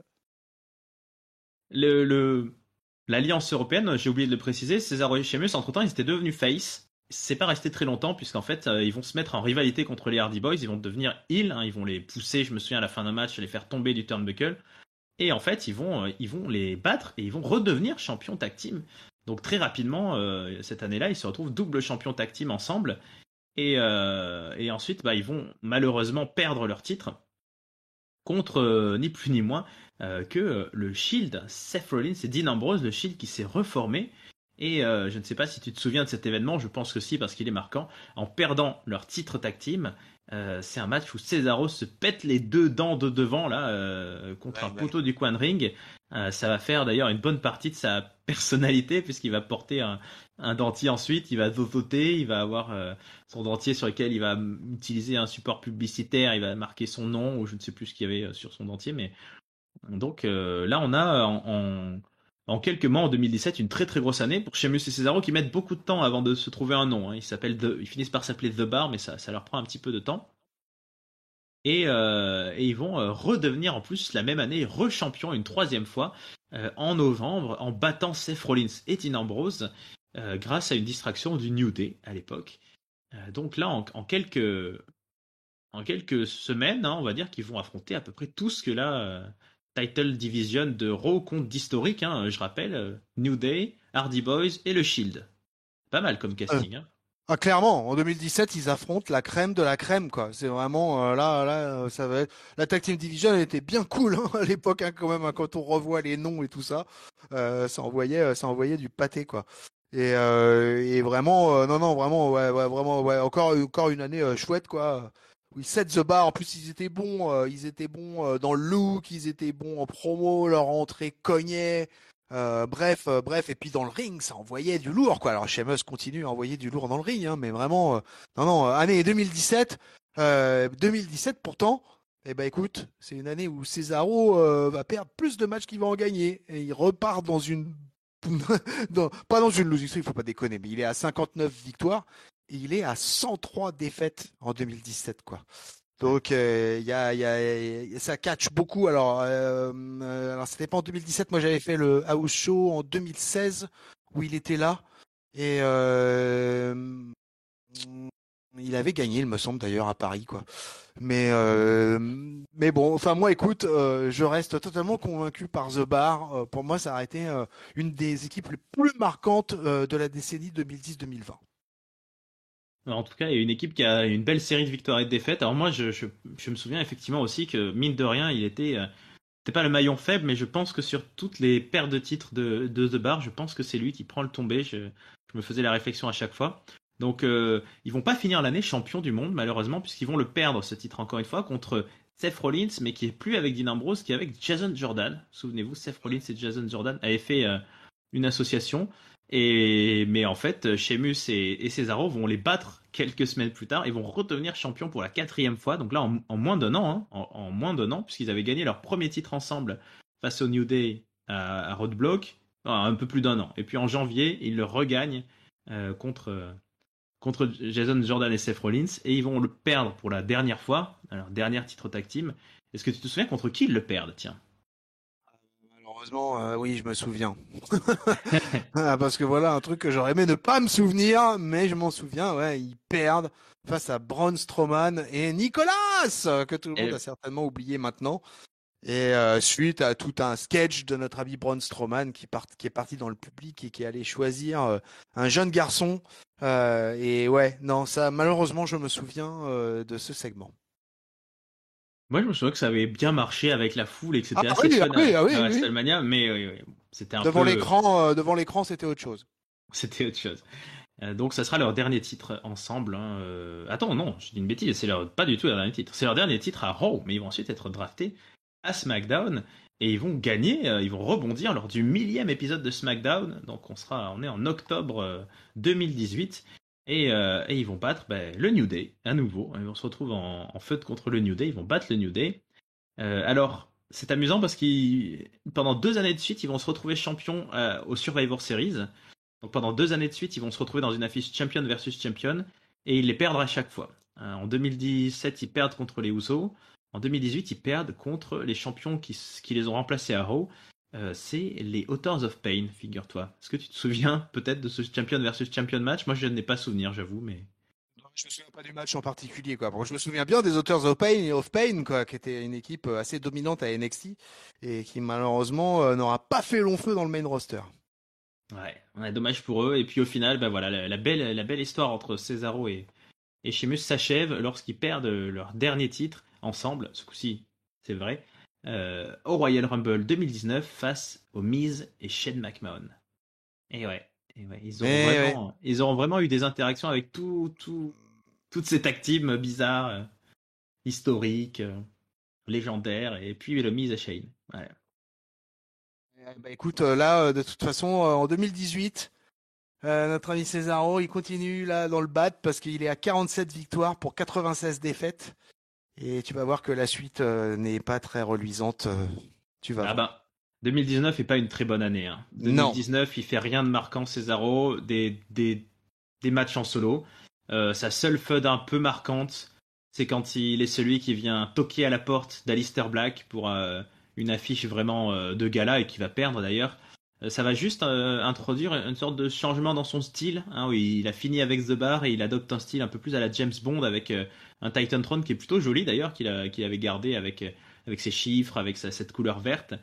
l'Alliance européenne, j'ai oublié de le préciser, Cesaro et Sheamus, entre-temps, ils étaient devenus face. C'est pas resté très longtemps, puisqu'en fait, ils vont se mettre en rivalité contre les Hardy Boys, ils vont devenir heel, hein, ils vont les pousser, je me souviens, à la fin d'un match, les faire tomber du turnbuckle. Et en fait, ils vont les battre et ils vont redevenir champions tag team. Donc très rapidement, cette année-là, ils se retrouvent double champions tag team ensemble. Et ensuite, bah, ils vont malheureusement perdre leur titre contre ni plus ni moins que le Shield, Seth Rollins et Dean Ambrose, le Shield qui s'est reformé. Et je ne sais pas si tu te souviens de cet événement, je pense que si, parce qu'il est marquant. En perdant leur titre tag team, c'est un match où Cesaro se pète les deux dents de devant là contre un poteau du coin de ring. Ça va faire d'ailleurs une bonne partie de sa personnalité puisqu'il va porter un dentier ensuite, il va doter, il va avoir son dentier sur lequel il va utiliser un support publicitaire, il va marquer son nom ou je ne sais plus ce qu'il y avait sur son dentier, mais donc là on a en quelques mois en 2017 une très très grosse année pour Sheamus et Cesaro qui mettent beaucoup de temps avant de se trouver un nom. Hein. Ils finissent par s'appeler The Bar, mais ça leur prend un petit peu de temps. Et ils vont redevenir en plus la même année rechampions une troisième fois en novembre en battant Seth Rollins et Dean Ambrose grâce à une distraction du New Day à l'époque. Donc là, en quelques semaines, hein, on va dire qu'ils vont affronter à peu près tout ce que la Title Division de Raw compte d'historique. Hein, je rappelle, New Day, Hardy Boys et le Shield. Pas mal comme casting. Hein. Ah, clairement, en 2017, ils affrontent la crème de la crème, quoi. C'est vraiment ça va être. La Tag Team Division elle était bien cool hein, à l'époque, hein, quand même, hein, quand on revoit les noms et tout ça, ça envoyait du pâté, quoi. Et vraiment, non, non, vraiment, vraiment, ouais, encore une année chouette, quoi. Oui, set the bar. En plus, ils étaient bons dans le look, ils étaient bons en promo, leur entrée cognait. Bref, et puis dans le ring, ça envoyait du lourd, quoi. Alors Sheamus continue à envoyer du lourd dans le ring, hein, mais vraiment, non, année 2017, 2017 pourtant, eh ben écoute, c'est une année où Cesaro va perdre plus de matchs qu'il va en gagner, et il repart dans une, pas dans une losing streak, il faut pas déconner, mais il est à 59 victoires, et il est à 103 défaites en 2017, quoi. Donc ça catch beaucoup. Alors c'était pas en 2017. Moi j'avais fait le House Show en 2016 où il était là et il avait gagné, il me semble d'ailleurs à Paris quoi. Mais bon, enfin moi écoute, je reste totalement convaincu par The Bar. Pour moi ça a été une des équipes les plus marquantes de la décennie 2010-2020. En tout cas, il y a une équipe qui a une belle série de victoires et de défaites. Alors moi, je me souviens effectivement aussi que, mine de rien, c'était pas le maillon faible, mais je pense que sur toutes les paires de titres de The Bar, je pense que c'est lui qui prend le tombé. Je me faisais la réflexion à chaque fois. Donc, ils vont pas finir l'année champion du monde, malheureusement, puisqu'ils vont le perdre, ce titre, encore une fois, contre Seth Rollins, mais qui est plus avec Dean Ambrose, qui est avec Jason Jordan. Souvenez-vous, Seth Rollins et Jason Jordan avaient fait une association. Mais en fait, Sheamus et Cesaro vont les battre quelques semaines plus tard et vont redevenir champions pour la quatrième fois. Donc là, en moins d'un an, hein, en moins d'un an, puisqu'ils avaient gagné leur premier titre ensemble face au New Day à Roadblock, un peu plus d'un an. Et puis en janvier, ils le regagnent contre Jason Jordan et Seth Rollins et ils vont le perdre pour la dernière fois, alors dernier titre tag team. Est-ce que tu te souviens contre qui ils le perdent, tiens? Malheureusement, oui, je me souviens. Ah, parce que voilà un truc que j'aurais aimé ne pas me souvenir, mais je m'en souviens. Ouais, ils perdent face à Braun Strowman et Nicolas, que tout le monde a certainement oublié maintenant. Et suite à tout un sketch de notre ami Braun Strowman qui est parti dans le public et qui est allé choisir un jeune garçon. Et ouais, non, ça malheureusement je me souviens de ce segment. Moi, je me souviens que ça avait bien marché avec la foule et que Ah c'était assez oui, ah fun oui, ah à oui, oui. WrestleMania, mais c'était un Devant peu, l'écran, c'était autre chose. c'était autre chose. Donc, ça sera leur dernier titre ensemble. Hein. Attends, non, je dis une bêtise, pas du tout leur dernier titre. C'est leur dernier titre à Raw, mais ils vont ensuite être draftés à SmackDown et ils vont gagner, ils vont rebondir lors du 1000e épisode de SmackDown. Donc, on est en octobre 2018. Et ils vont battre le New Day à nouveau. Ils vont se retrouver en feud contre le New Day. Ils vont battre le New Day. Alors, c'est amusant parce qu'ils pendant 2 années de suite, ils vont se retrouver champions au Survivor Series. Donc pendant 2 années de suite, ils vont se retrouver dans une affiche champion versus champion et ils les perdent à chaque fois. En 2017, ils perdent contre les Usos. En 2018, ils perdent contre les champions qui les ont remplacés à Raw. C'est les Authors of Pain, figure-toi. Est-ce que tu te souviens peut-être de ce champion versus champion match? Moi, je n'ai pas souvenir, j'avoue, mais... Je me souviens pas du match en particulier, quoi. Bon, je me souviens bien des Authors of Pain, quoi, qui était une équipe assez dominante à NXT et qui malheureusement n'aura pas fait long feu dans le main roster. Ouais, dommage pour eux. Et puis au final, bah voilà, la belle histoire entre Cesaro et Sheamus s'achève lorsqu'ils perdent leur dernier titre ensemble, ce coup-ci, c'est vrai, au Royal Rumble 2019 face aux Miz et Shane McMahon. Et ouais, Mais ouais. ils auront vraiment eu des interactions avec toutes ces tag teams bizarres, historiques, légendaires, et puis le Miz et Shane. Ouais. Bah écoute, là, de toute façon, en 2018, notre ami Cesaro, il continue là dans le bat parce qu'il est à 47 victoires pour 96 défaites. Et tu vas voir que la suite n'est pas très reluisante. Tu vas Ah voir. ben, 2019 est pas une très bonne année. Hein. Non. 2019, il fait rien de marquant, Cesaro, des matchs en solo. Sa seule feud un peu marquante, c'est quand il est celui qui vient toquer à la porte d'Alistair Black pour une affiche vraiment de gala et qui va perdre d'ailleurs. Ça va juste introduire une sorte de changement dans son style, hein, où il a fini avec The Bar et il adopte un style un peu plus à la James Bond avec un Titan Throne qui est plutôt joli d'ailleurs, qu'il avait gardé avec ses chiffres, avec cette couleur verte.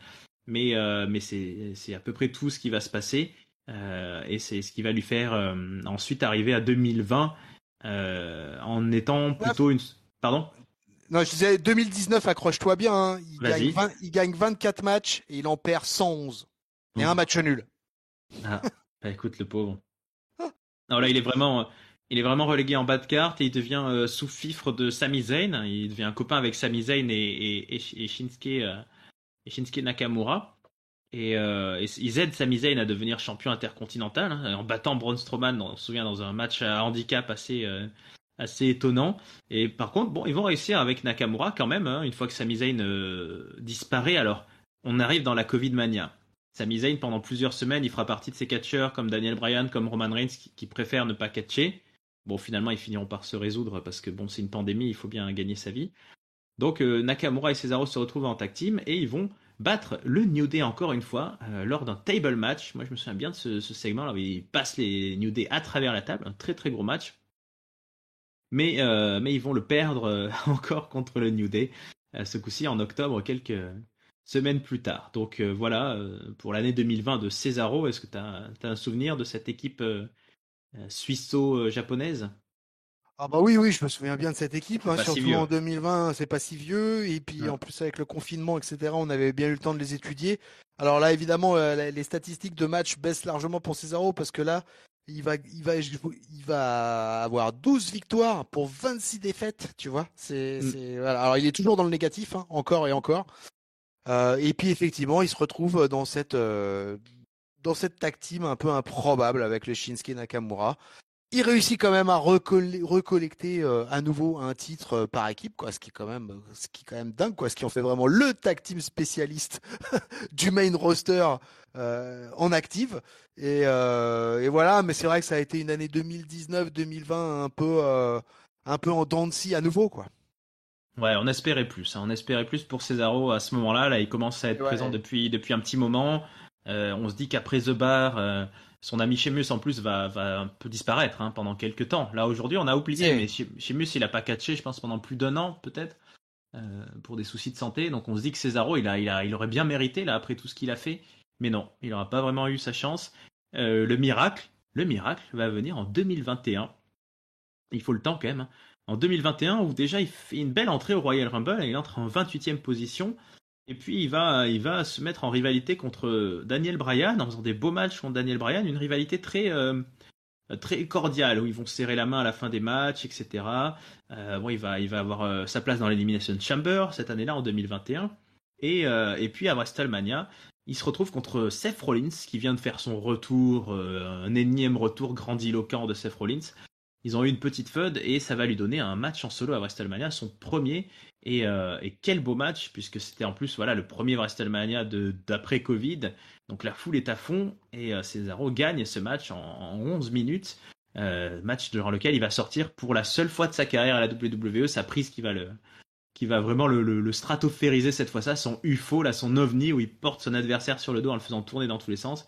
Mais c'est à peu près tout ce qui va se passer. Et c'est ce qui va lui faire ensuite arriver à 2020 en étant plutôt une... Pardon? Non, je disais 2019, accroche-toi bien, hein. Vas-y. Il gagne 24 matchs et il en perd 111. Et un Ouh. match nul. Ah, bah écoute le pauvre. Alors là, il est vraiment relégué en bas de carte et il devient sous-fifre de Sami Zayn. Il devient un copain avec Sami Zayn et Shinsuke Nakamura. Et ils aident Sami Zayn à devenir champion intercontinental, hein, en battant Braun Strowman, on se souvient, dans un match à handicap assez étonnant. Et par contre, bon, ils vont réussir avec Nakamura quand même, hein, une fois que Sami Zayn disparaît. Alors, on arrive dans la Covid mania. Sami Zayn, pendant plusieurs semaines, il fera partie de ces catcheurs comme Daniel Bryan, comme Roman Reigns, qui préfèrent ne pas catcher. Bon, finalement, ils finiront par se résoudre parce que bon, c'est une pandémie, il faut bien gagner sa vie. Donc Nakamura et Cesaro se retrouvent en tag team et ils vont battre le New Day encore une fois lors d'un table match. Moi je me souviens bien de ce segment là où ils passent les New Day à travers la table, un très très gros match. Mais ils vont le perdre encore contre le New Day, ce coup-ci en octobre, quelques semaines plus tard. Donc voilà, pour l'année 2020 de Cesaro, est-ce que tu as un souvenir de cette équipe suisseau-japonaise? Ah bah oui, oui, je me souviens bien de cette équipe, C'est hein, pas si surtout vieux. en 2020, c'est pas si vieux, et puis Ouais. en plus avec le confinement, etc., on avait bien eu le temps de les étudier. Alors là, évidemment, les statistiques de match baissent largement pour Cesaro, parce que là, il va avoir 12 victoires pour 26 défaites, tu vois. Mm. Voilà. Alors il est toujours dans le négatif, hein, encore et encore. Et puis effectivement, il se retrouve dans cette tag team un peu improbable avec le Shinsuke Nakamura. Il réussit quand même à recollecter à nouveau un titre par équipe, quoi, ce qui est quand même dingue, quoi, ce qui en fait vraiment le tag team spécialiste du main roster en active. Et voilà, mais c'est vrai que ça a été une année 2019-2020 un peu en dents de scie à nouveau, quoi. Ouais, on espérait plus. Hein. On espérait plus pour Cesaro à ce moment-là. Là, il commence à être présent Ouais. depuis un petit moment. On se dit qu'après The Bar, son ami Sheamus en plus va un peu disparaître hein, pendant quelques temps. Là, aujourd'hui, on a oublié, mais C'est Sheamus, il a pas catché, je pense, pendant plus d'un an, peut-être, pour des soucis de santé. Donc, on se dit que Cesaro, il aurait bien mérité, là, après tout ce qu'il a fait. Mais non, il n'aura pas vraiment eu sa chance. Le miracle va venir en 2021. Il faut le temps quand même. Hein. En 2021, où déjà il fait une belle entrée au Royal Rumble, il entre en 28e position. Et puis il va se mettre en rivalité contre Daniel Bryan, en faisant des beaux matchs contre Daniel Bryan, une rivalité très cordiale, où ils vont se serrer la main à la fin des matchs, etc. Bon, il va avoir sa place dans l'Elimination Chamber cette année-là, en 2021. Et puis à WrestleMania, il se retrouve contre Seth Rollins, qui vient de faire son retour, un énième retour grandiloquent de Seth Rollins. Ils ont eu une petite feud et ça va lui donner un match en solo à WrestleMania, son premier. Et quel beau match, puisque c'était en plus voilà, le premier WrestleMania d'après Covid. Donc la foule est à fond et Cesaro gagne ce match en 11 minutes. Match durant lequel il va sortir pour la seule fois de sa carrière à la WWE sa prise qui va vraiment le stratosphériser cette fois-là, son UFO, là, son ovni, où il porte son adversaire sur le dos en le faisant tourner dans tous les sens,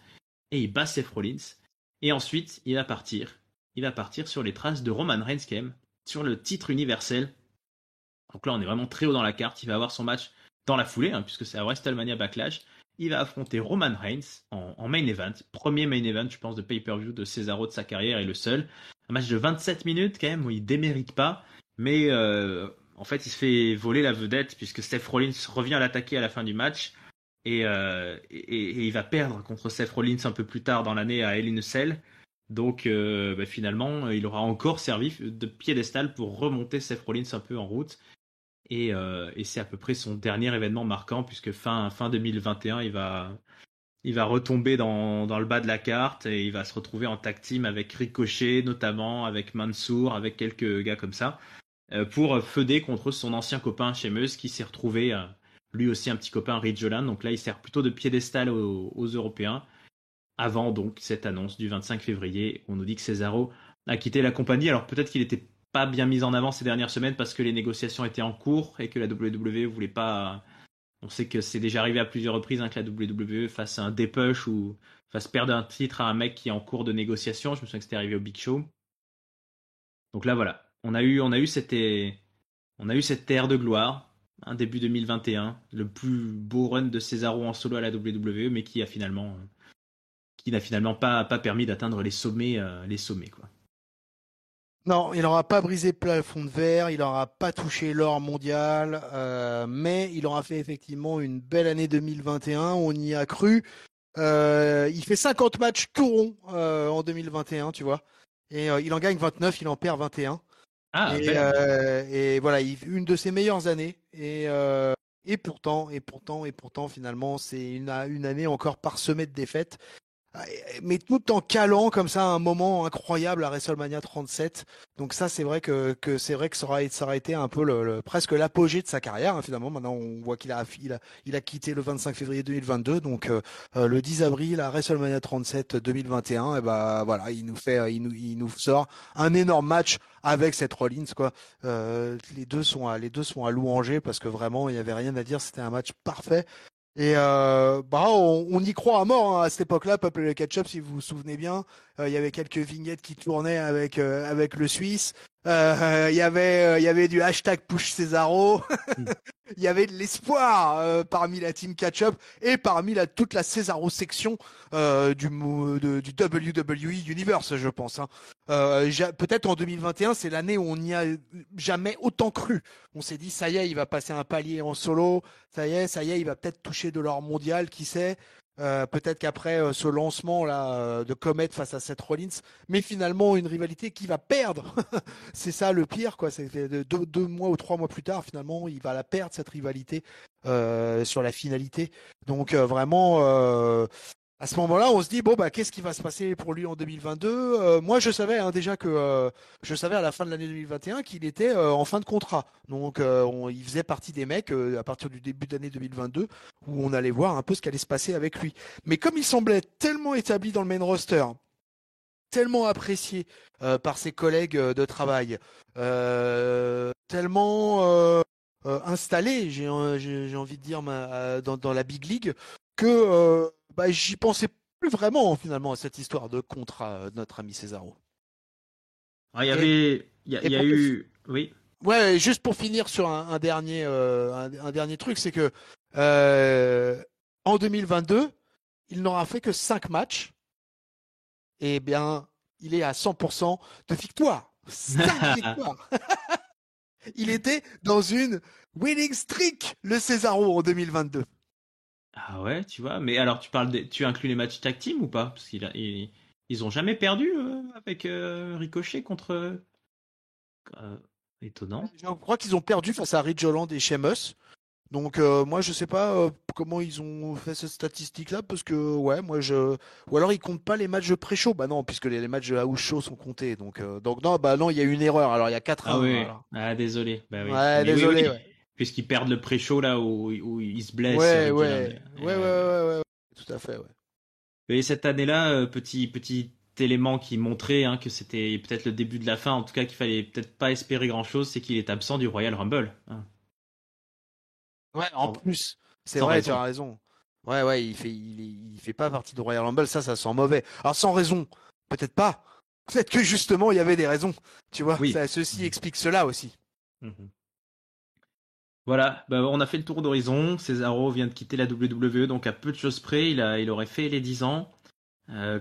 et il bat Seth Rollins. Et ensuite, il va partir. Il va partir sur les traces de Roman Reigns, quand même, sur le titre universel. Donc là, on est vraiment très haut dans la carte. Il va avoir son match dans la foulée, puisque c'est à WrestleMania Backlash. Il va affronter Roman Reigns en main event. Premier main event, je pense, de pay-per-view de Cesaro de sa carrière, et le seul. Un match de 27 minutes, quand même, où il démérite pas. Mais en fait, il se fait voler la vedette, puisque Seth Rollins revient à l'attaquer à la fin du match. Et il va perdre contre Seth Rollins un peu plus tard dans l'année à Hell in a Cell. Donc finalement, il aura encore servi de piédestal pour remonter Seth Rollins un peu en route. Et c'est à peu près son dernier événement marquant, puisque fin 2021, il va retomber dans le bas de la carte et il va se retrouver en tag team avec Ricochet, notamment avec Mansour, avec quelques gars comme ça, pour feuder contre son ancien copain Sheamus, qui s'est retrouvé, lui aussi un petit copain, Ridge Holland. Donc là, il sert plutôt de piédestal aux Européens, avant donc cette annonce du 25 février. On nous dit que Cesaro a quitté la compagnie. Alors peut-être qu'il était pas bien mis en avant ces dernières semaines parce que les négociations étaient en cours et que la WWE voulait pas. On sait que c'est déjà arrivé à plusieurs reprises que la WWE fasse un dépush ou fasse perdre un titre à un mec qui est en cours de négociation. Je me souviens que c'était arrivé au Big Show. Donc là voilà, on a eu cette ère de gloire, début 2021, le plus beau run de Cesaro en solo à la WWE, mais qui n'a finalement pas permis d'atteindre les sommets quoi. Non, il n'aura pas brisé le plafond de verre, il n'aura pas touché l'or mondial, mais il aura fait effectivement une belle année 2021, on y a cru. Il fait 50 matchs tout rond en 2021, tu vois. Et il en gagne 29, il en perd 21. Ah, et voilà, une de ses meilleures années. Et pourtant, finalement, c'est une année encore parsemée de défaites. Mais tout en calant comme ça un moment incroyable à WrestleMania 37. Donc ça, c'est vrai que ça aura été un peu presque l'apogée de sa carrière, finalement. Maintenant, on voit qu'il a quitté le 25 février 2022. Donc le 10 avril à WrestleMania 37 2021, et ben voilà, il nous sort un énorme match avec Seth Rollins, quoi. Les deux sont à louanger parce que vraiment, il n'y avait rien à dire. C'était un match parfait. Et on y croit à mort, à cette époque-là, Peuple et le Ketchup, si vous vous souvenez bien. Il y avait quelques vignettes qui tournaient avec le Suisse. Il y avait du hashtag Push Cesaro. Il y avait de l'espoir parmi la team Ketchup et parmi toute la Cesaro section du WWE Universe, je pense. Peut-être en 2021, c'est l'année où on n'y a jamais autant cru. On s'est dit, ça y est, il va passer un palier en solo. Ça y est, il va peut-être toucher de l'or mondial, qui sait. Peut-être qu'après ce lancement là de Comet face à Seth Rollins, mais finalement une rivalité qui va perdre. C'est ça le pire, quoi. C'est deux mois ou 3 mois plus tard, finalement, il va la perdre, cette rivalité sur la finalité. Donc vraiment, à ce moment-là, on se dit, bon, bah, qu'est-ce qui va se passer pour lui en 2022 ? Moi, je savais déjà que je savais à la fin de l'année 2021 qu'il était en fin de contrat. Donc, il faisait partie des mecs à partir du début de l'année 2022 où on allait voir un peu ce qui allait se passer avec lui. Mais comme il semblait tellement établi dans le main roster, tellement apprécié par ses collègues de travail, tellement installé, j'ai envie de dire, dans la Big League, que j'y pensais plus vraiment finalement à cette histoire de contrat de notre ami Cesaro. Il y a eu... Oui. Ouais, juste pour finir sur un dernier truc, c'est que en 2022, il n'aura fait que 5 matchs. Et bien, il est à 100% de victoire. 5 victoires. Il était dans une winning streak, le Cesaro, en 2022. Ah ouais, tu vois. Mais alors, tu inclus les matchs tag team ou pas? Parce ils ont jamais perdu avec Ricochet contre... étonnant. Je crois qu'ils ont perdu face à Ridge Holland et Sheamus. Donc moi je sais pas comment ils ont fait cette statistique là, parce que ouais, ou alors ils comptent pas les matchs de pré-show. Bah non, puisque les matchs de house show sont comptés. Donc non, il y a eu une erreur. Alors il y a 4-1. Ah oui. Voilà. Ah désolé. Bah oui. Ouais, mais désolé. Oui. Ouais. Puisqu'ils perdent le pré-show là où ils se blessent. Ouais. Tout à fait, ouais. Et cette année-là, petit élément qui montrait que c'était peut-être le début de la fin, en tout cas qu'il fallait peut-être pas espérer grand-chose, c'est qu'il est absent du Royal Rumble. Ouais, en plus, c'est Sans vrai, tu raison. as raison. Ouais, il fait pas partie de Royal Rumble, ça sent mauvais. Alors sans raison, peut-être pas. Peut-être que justement il y avait des raisons, tu vois. Oui. Ceci explique cela aussi. Mhm. Voilà, bah, on a fait le tour d'horizon. Cesaro vient de quitter la WWE, donc à peu de choses près, il aurait fait les 10 ans.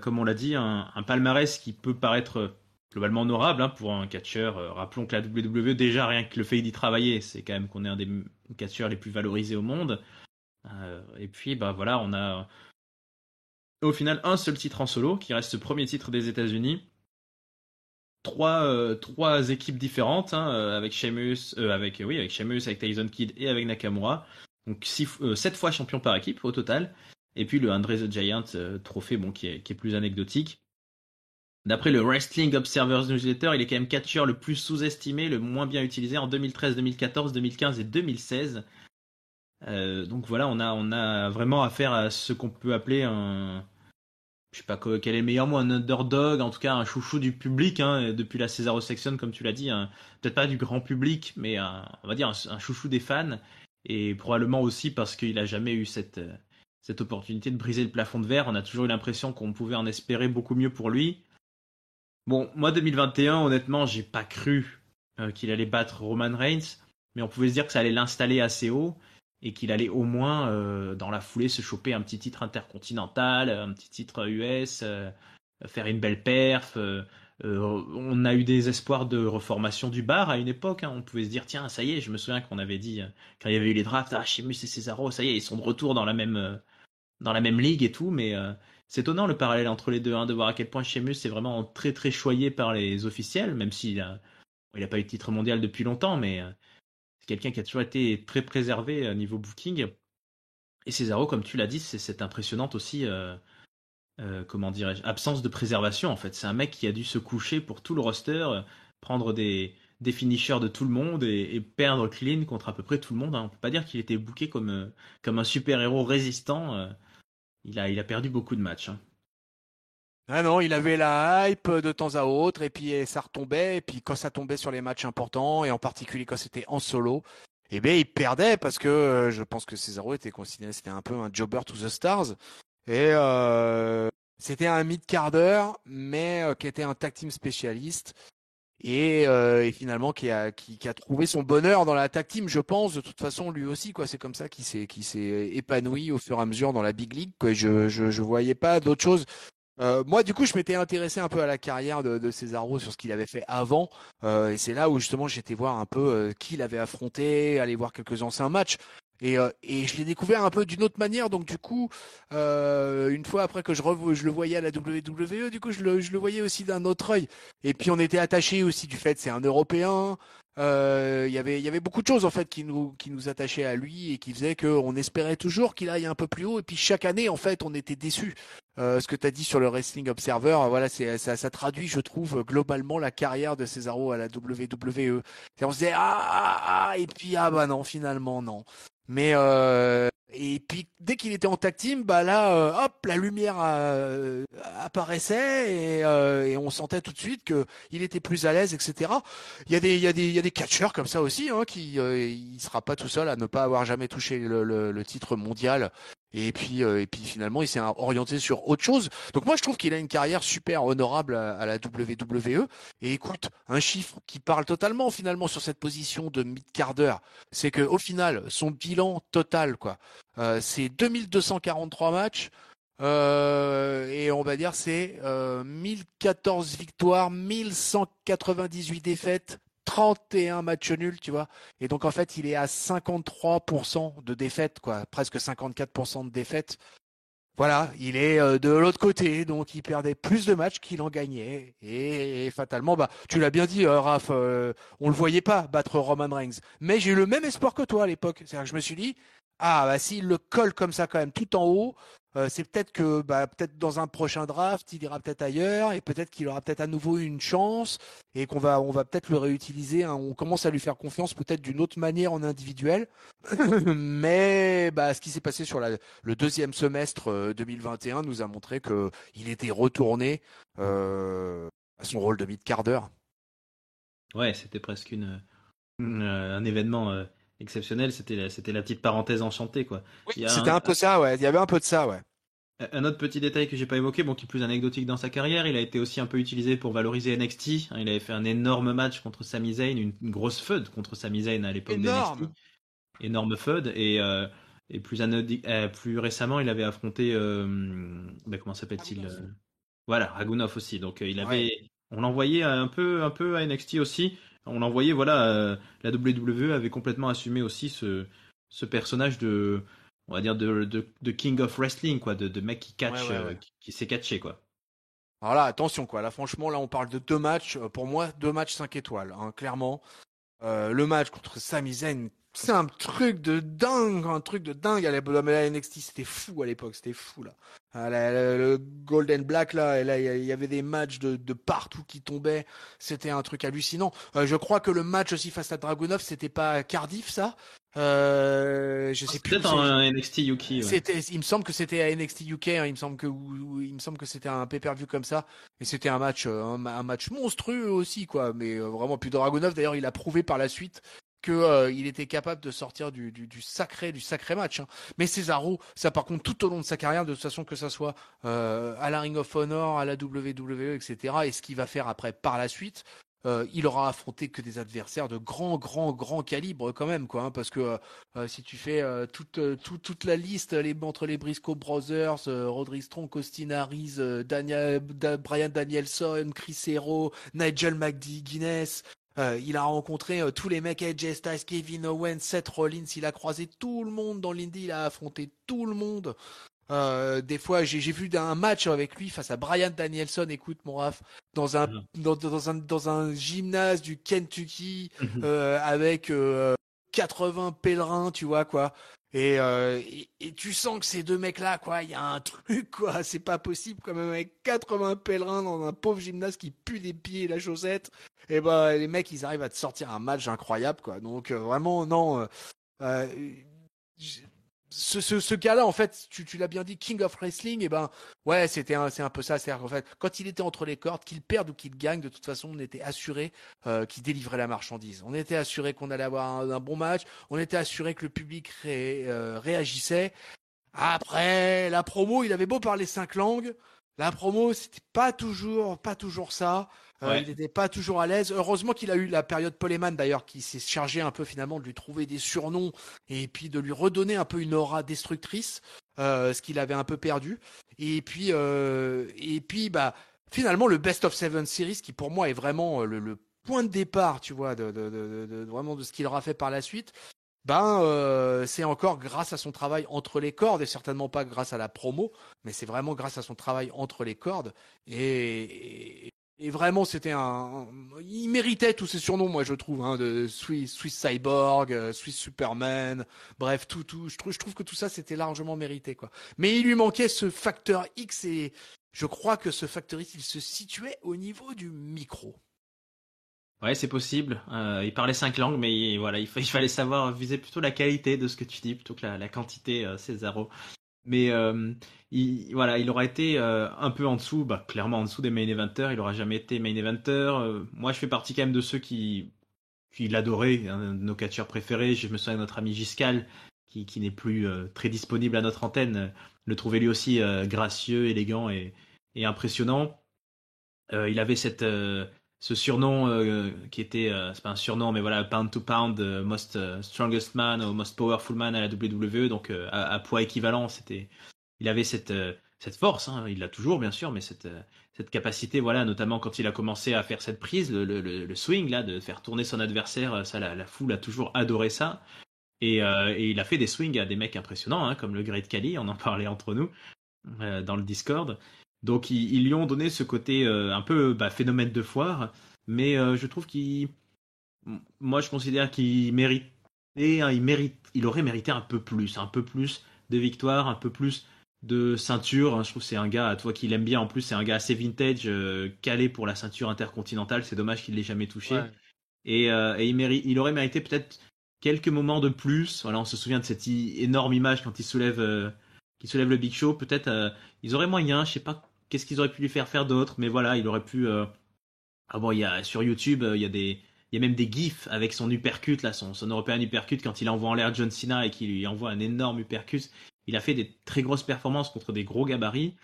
Comme on l'a dit, un palmarès qui peut paraître globalement honorable hein, pour un catcheur. Rappelons que la WWE, déjà rien que le fait d'y travailler, c'est quand même qu'on est un des catcheurs les plus valorisés au monde. Et puis bah voilà, on a au final un seul titre en solo, qui reste ce premier titre des États-Unis. Trois équipes différentes hein, avec Sheamus, avec Sheamus, avec Tyson Kidd et avec Nakamura. Donc 7 fois champion par équipe au total. Et puis le Andre the Giant trophée bon, qui est plus anecdotique. D'après le Wrestling Observer's Newsletter, il est quand même catcheur le plus sous-estimé, le moins bien utilisé en 2013, 2014, 2015 et 2016. Donc voilà, on a vraiment affaire à ce qu'on peut appeler un, je sais pas quel est le meilleur mot, un underdog, en tout cas un chouchou du public, hein, depuis la Cesaro Section, comme tu l'as dit, peut-être pas du grand public, mais on va dire un chouchou des fans, et probablement aussi parce qu'il a jamais eu cette opportunité de briser le plafond de verre. On a toujours eu l'impression qu'on pouvait en espérer beaucoup mieux pour lui. Bon, moi 2021, honnêtement, j'ai pas cru qu'il allait battre Roman Reigns, mais on pouvait se dire que ça allait l'installer assez haut et qu'il allait au moins dans la foulée se choper un petit titre intercontinental, un petit titre US, faire une belle perf. On a eu des espoirs de reformation du bar à une époque. Hein. On pouvait se dire tiens, ça y est, je me souviens qu'on avait dit quand il y avait eu les drafts, ah Sheamus et Cesaro, ça y est, ils sont de retour dans la même ligue et tout, mais c'est étonnant le parallèle entre les deux, hein, de voir à quel point Sheamus est vraiment très très choyé par les officiels, même s'il a pas eu de titre mondial depuis longtemps, mais c'est quelqu'un qui a toujours été très préservé niveau booking. Et Cesaro, comme tu l'as dit, c'est cette impressionnante aussi, comment dirais-je, absence de préservation en fait. C'est un mec qui a dû se coucher pour tout le roster, prendre des finishers de tout le monde et perdre clean contre à peu près tout le monde. Hein. On peut pas dire qu'il était booké comme un super-héros résistant. Il a perdu beaucoup de matchs. Hein. Ah non, il avait la hype de temps à autre, et puis ça retombait, et puis quand ça tombait sur les matchs importants, et en particulier quand c'était en solo, eh bien il perdait parce que je pense que Cesaro était considéré, c'était un peu un jobber to the stars, et c'était un mid-carder, mais qui était un tag team spécialiste, et finalement qui a trouvé son bonheur dans la tag team, je pense, de toute façon lui aussi, quoi. C'est comme ça qu'il s'est épanoui au fur et à mesure dans la big league, quoi. Je voyais pas d'autre chose. Moi, du coup, je m'étais intéressé un peu à la carrière de Cesaro sur ce qu'il avait fait avant, et c'est là où justement j'étais voir un peu qui il avait affronté, aller voir quelques anciens matchs, et je l'ai découvert un peu d'une autre manière. Donc du coup, une fois après que je le voyais à la WWE, du coup, je le voyais aussi d'un autre œil. Et puis on était attaché aussi du fait c'est un Européen. Il y avait beaucoup de choses en fait qui nous attachaient à lui et qui faisaient qu'on espérait toujours qu'il aille un peu plus haut. Et puis chaque année, en fait, on était déçus. Ce que tu as dit sur le Wrestling Observer, voilà, ça traduit, je trouve, globalement la carrière de Cesaro à la WWE. On se disait et puis bah non, finalement non. Mais et puis dès qu'il était en tag team, bah là, hop, la lumière apparaissait, et on sentait tout de suite que il était plus à l'aise, etc. Il y a des catcheurs comme ça aussi, hein, il sera pas tout seul à ne pas avoir jamais touché le titre mondial. Et puis finalement, il s'est orienté sur autre chose. Donc moi, je trouve qu'il a une carrière super honorable à la WWE. Et écoute, un chiffre qui parle totalement finalement sur cette position de mid-carder, c'est que au final, son bilan total, quoi, c'est 2243 matchs. Et on va dire c'est 1014 victoires, 1198 défaites, 31 matchs nuls, tu vois. Et donc en fait, il est à 53% de défaites, quoi, presque 54% de défaites. Voilà, il est de l'autre côté, donc il perdait plus de matchs qu'il en gagnait. Et fatalement, bah, tu l'as bien dit, Raph, on le voyait pas battre Roman Reigns. Mais j'ai eu le même espoir que toi à l'époque. C'est-à-dire que je me suis dit, ah, bah, s'il le colle comme ça quand même tout en haut, c'est peut-être que, bah, peut-être dans un prochain draft, il ira peut-être ailleurs, et peut-être qu'il aura peut-être à nouveau une chance, et on va peut-être le réutiliser. Hein. On commence à lui faire confiance peut-être d'une autre manière en individuel. Mais bah, ce qui s'est passé sur le deuxième semestre 2021 nous a montré que il était retourné à son rôle de mid-carder. Ouais, c'était presque un événement exceptionnel. C'était la petite parenthèse enchantée, quoi. Oui, Il y a c'était un peu ça, ouais. Il y avait un peu de ça, ouais. un autre petit détail que j'ai pas évoqué, bon, qui est plus anecdotique dans sa carrière, il a été aussi un peu utilisé pour valoriser NXT. Il avait fait un énorme match contre Sami Zayn, une grosse feud contre Sami Zayn à l'époque d'NXT. Énorme. Énorme feud. Et plus récemment, il avait affronté, comment s'appelle-t-il voilà, Ragunov aussi. Donc Ouais. on l'envoyait un peu à NXT aussi. On l'envoyait, voilà, la WWE avait complètement assumé aussi ce personnage on va dire de King of Wrestling, quoi, de mec qui Ouais, catch, ouais, ouais. qui sait catcher, quoi. Alors là, attention, quoi. Là, franchement, là, on parle de 2 matchs. Pour moi, 2 matchs 5 étoiles, hein, clairement. Le match contre Sami Zayn, c'est un truc de dingue à la NXT, c'était fou à l'époque, c'était fou là. Le Golden Black là, et là il y avait des matchs de partout qui tombaient, c'était un truc hallucinant. Je crois que le match aussi face à Dragunov, c'était pas Cardiff ça. Je sais C'est plus où peut-être c'est. un NXT Yuki, ouais. Il me semble que c'était à NXT UK, hein, il me semble que c'était un pay-per-view comme ça, et c'était un match, un match monstrueux aussi, quoi. Mais vraiment, puis Dragunov, d'ailleurs, il a prouvé par la suite que il était capable de sortir du sacré match. Hein. Mais Cesaro, ça par contre, tout au long de sa carrière, de toute façon que ça soit à la Ring of Honor, à la WWE, etc., et ce qu'il va faire après par la suite. Il aura affronté que des adversaires de grand calibre quand même, quoi, hein, parce que si tu fais toute la liste entre les Briscoe Brothers, Roderick Strong, Austin Harris, Brian Danielson, Chris Hero, Nigel McGuinness, il a rencontré tous les mecs, AJ Styles, Kevin Owens, Seth Rollins, il a croisé tout le monde dans l'indie, il a affronté tout le monde. Des fois, j'ai vu un match avec lui face à Brian Danielson. Écoute, mon Raph, Mhm. dans un gymnase du Kentucky avec 80 pèlerins, tu vois quoi. Et tu sens que ces deux mecs-là, quoi, il y a un truc, quoi. C'est pas possible, quand même, avec 80 pèlerins dans un pauvre gymnase qui pue des pieds et la chaussette. Et ben, les mecs, ils arrivent à te sortir un match incroyable, quoi. Donc, vraiment, non. Euh, j- ce gars-là, en fait, tu l'as bien dit, King of Wrestling, et ben, ouais, c'est un peu ça. C'est-à-dire qu'en fait, quand il était entre les cordes, qu'il perde ou qu'il gagne, de toute façon, on était assuré qu'il délivrait la marchandise. On était assuré qu'on allait avoir un bon match. On était assuré que le public réagissait. Après, la promo, il avait beau parler 5 langues, la promo, c'était pas toujours ça. Il Ouais. n'était pas toujours à l'aise. Heureusement qu'il a eu la période Paul Heyman d'ailleurs, qui s'est chargé un peu finalement de lui trouver des surnoms et puis de lui redonner un peu une aura destructrice, ce qu'il avait un peu perdu. Et puis bah finalement le Best of Seven Series, qui pour moi est vraiment le point de départ, tu vois, vraiment de ce qu'il aura fait par la suite. Ben, c'est encore grâce à son travail entre les cordes et certainement pas grâce à la promo, mais c'est vraiment grâce à son travail entre les cordes. Et vraiment, il méritait tous ces surnoms, moi je trouve, hein, de Swiss Cyborg, Swiss Superman, bref, tout. Je trouve que tout ça c'était largement mérité, quoi. Mais il lui manquait ce facteur X et je crois que ce facteur X, il se situait au niveau du micro. Ouais, c'est possible. Il parlait 5 langues, mais voilà, il fallait savoir viser plutôt la qualité de ce que tu dis plutôt que la quantité, Cesaro. Mais voilà, il aura été un peu en dessous, bah, clairement en dessous des main eventers. Il aura jamais été main eventer. Moi, je fais partie quand même de ceux qui l'adoraient, un de nos catcheurs préférés. Je me souviens de notre ami Giscal, qui n'est plus très disponible à notre antenne, le trouvait lui aussi gracieux, élégant et impressionnant. Il avait ce surnom qui était, c'est pas un surnom, mais voilà, pound to pound, most strongest man ou most powerful man à la WWE, donc à poids équivalent, il avait cette force, hein, il l'a toujours bien sûr, mais cette capacité, voilà, notamment quand il a commencé à faire cette prise, le swing là, de faire tourner son adversaire, ça la foule a toujours adoré ça. Et il a fait des swings à des mecs impressionnants, hein, comme le Great Khali, on en parlait entre nous dans le Discord. Donc ils lui ont donné ce côté un peu phénomène de foire, mais je trouve moi je considère qu'il méritait, hein, il aurait mérité un peu plus de victoires, un peu plus de ceinture. Hein. Je trouve que c'est un gars, toi qui l'aime bien en plus, c'est un gars assez vintage, calé pour la ceinture intercontinentale. C'est dommage qu'il l'ait jamais touché. Ouais. Et il aurait mérité peut-être quelques moments de plus. Voilà, on se souvient de cette énorme image quand qu'il soulève le Big Show. Peut-être ils auraient moyen, je sais pas qu'est-ce qu'ils auraient pu lui faire faire d'autre, mais voilà, il aurait pu. Ah bon, sur YouTube, il y a il y a même des gifs avec son uppercut, là, son European uppercut, quand il envoie en l'air John Cena et qu'il lui envoie un énorme uppercut. Il a fait des très grosses performances contre des gros gabarits.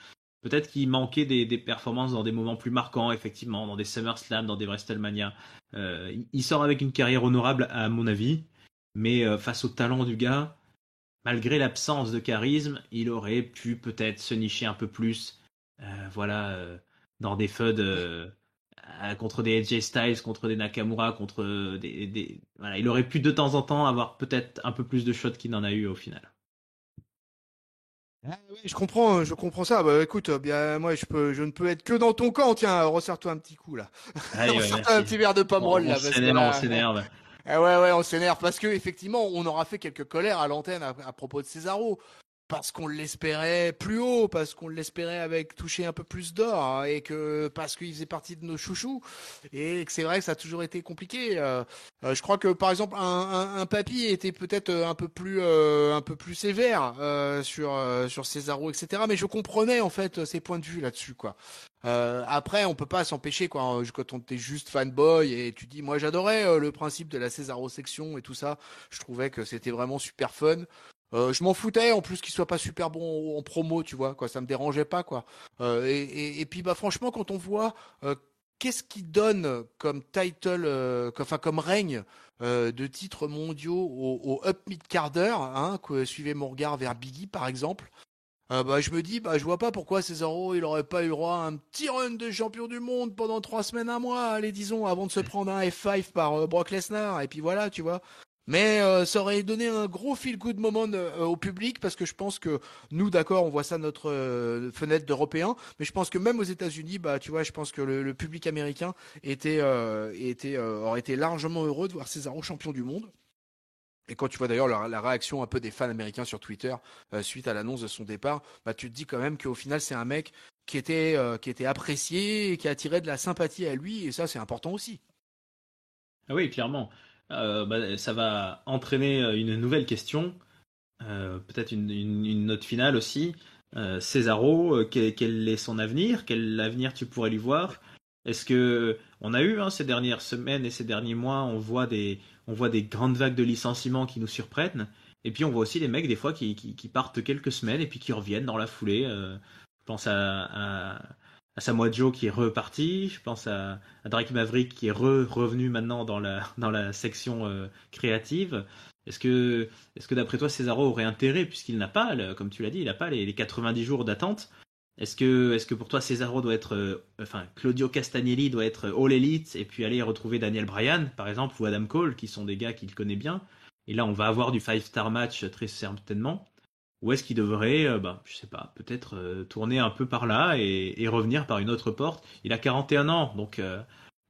Peut-être qu'il manquait des performances dans des moments plus marquants, effectivement, dans des SummerSlam, dans des WrestleMania. Il sort avec une carrière honorable, à mon avis, mais face au talent du gars, malgré l'absence de charisme, il aurait pu peut-être se nicher un peu plus, voilà, dans des feuds contre des AJ Styles, contre des Nakamura, contre voilà, il aurait pu de temps en temps avoir peut-être un peu plus de shots qu'il n'en a eu au final. Ah oui, je comprends ça. Bah, écoute, bien, moi, je ne peux être que dans ton camp. Tiens, resserre-toi un petit coup là. Allez, ouais, Resserre-toi un merci. petit verre de pomme-roll On là, parce que s'énerve, on là, s'énerve. ouais, on s'énerve parce que effectivement, on aura fait quelques colères à l'antenne à propos de Cesaro. Parce qu'on l'espérait plus haut, parce qu'on l'espérait avec toucher un peu plus d'or, hein, et que parce qu'il faisait partie de nos chouchous, et que c'est vrai que ça a toujours été compliqué. Je crois que par exemple un papy était peut-être un peu plus sévère sur Cesaro, etc. Mais je comprenais en fait ses points de vue là-dessus, quoi. Après, on peut pas s'empêcher quoi. Quand on était juste fanboy et tu dis, moi j'adorais le principe de la Cesaro section et tout ça. Je trouvais que c'était vraiment super fun. Je m'en foutais en plus qu'il soit pas super bon en promo, tu vois, quoi, ça me dérangeait pas, quoi. Et puis bah franchement, quand on voit qu'est-ce qu'il donne comme title, enfin comme règne de titres mondiaux au Up Mid Carder, hein, que suivez mon regard vers Biggie par exemple. Bah je me dis bah je vois pas pourquoi Cesaro il aurait pas eu droit à un petit run de champion du monde pendant 3 semaines, un mois, allez disons, avant de se prendre un F5 par Brock Lesnar et puis voilà, tu vois. Mais ça aurait donné un gros feel good moment au public parce que je pense que nous d'accord on voit ça notre fenêtre d'Européens, mais je pense que même aux États-Unis bah tu vois je pense que le public américain aurait été largement heureux de voir Cesaro champion du monde. Et quand tu vois d'ailleurs la réaction un peu des fans américains sur Twitter suite à l'annonce de son départ, bah tu te dis quand même qu'au final c'est un mec qui était apprécié et qui attirait de la sympathie à lui et ça c'est important aussi. Ah oui, clairement. Bah, ça va entraîner une nouvelle question, peut-être une note finale aussi. Cesaro, quel est son avenir? Quel avenir tu pourrais lui voir? Est-ce que on a eu, hein, ces dernières semaines et ces derniers mois, on voit des grandes vagues de licenciements qui nous surprennent, et puis on voit aussi des mecs des fois qui partent quelques semaines et puis qui reviennent dans la foulée. Je pense à Samoa Joe qui est reparti, je pense à Drake Maverick qui est revenu maintenant dans dans la section créative. Est-ce que, est-ce que d'après toi, Cesaro aurait intérêt, puisqu'il n'a pas, comme tu l'as dit, il n'a pas les 90 jours d'attente. Est-ce que pour toi, Cesaro doit être, enfin, Claudio Castagnelli doit être All Elite et puis aller retrouver Daniel Bryan, par exemple, ou Adam Cole, qui sont des gars qu'il connaît bien. Et là, on va avoir du 5-star match très certainement. Ou est-ce qu'il devrait, bah, je sais pas, peut-être tourner un peu par là et revenir par une autre porte. Il a 41 ans, donc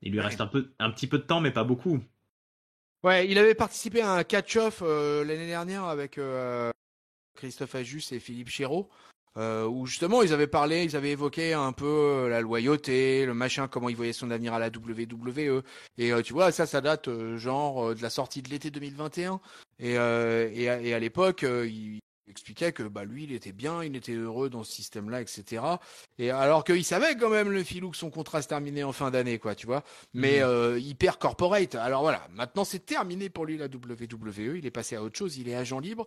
il lui reste un petit peu de temps, mais pas beaucoup. Ouais, il avait participé à un catch-off l'année dernière avec Christophe Ajus et Philippe Chéreau, où justement ils avaient parlé, ils avaient évoqué un peu la loyauté, le machin, comment il voyait son avenir à la WWE. Et tu vois, ça date genre de la sortie de l'été 2021. Et à l'époque, il expliquait que bah lui, il était bien, il était heureux dans ce système-là, etc. Et alors qu'il savait quand même le filou que son contrat se terminait en fin d'année, quoi, tu vois. Mais Mhm. hyper corporate. Alors voilà, maintenant c'est terminé pour lui la WWE. Il est passé à autre chose, il est agent libre.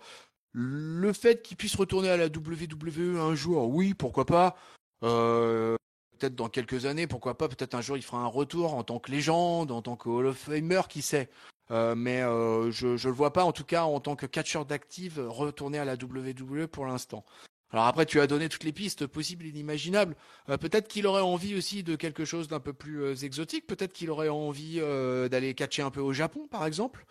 Le fait qu'il puisse retourner à la WWE un jour, oui, pourquoi pas. Peut-être dans quelques années, pourquoi pas. Peut-être un jour il fera un retour en tant que légende, en tant que Hall of Famer, qui sait. Mais je le vois pas, en tout cas, en tant que catcheur d'active, retourner à la WWE pour l'instant. Alors après, tu as donné toutes les pistes possibles et inimaginables. Peut-être qu'il aurait envie aussi de quelque chose d'un peu plus exotique. Peut-être qu'il aurait envie d'aller catcher un peu au Japon, par exemple.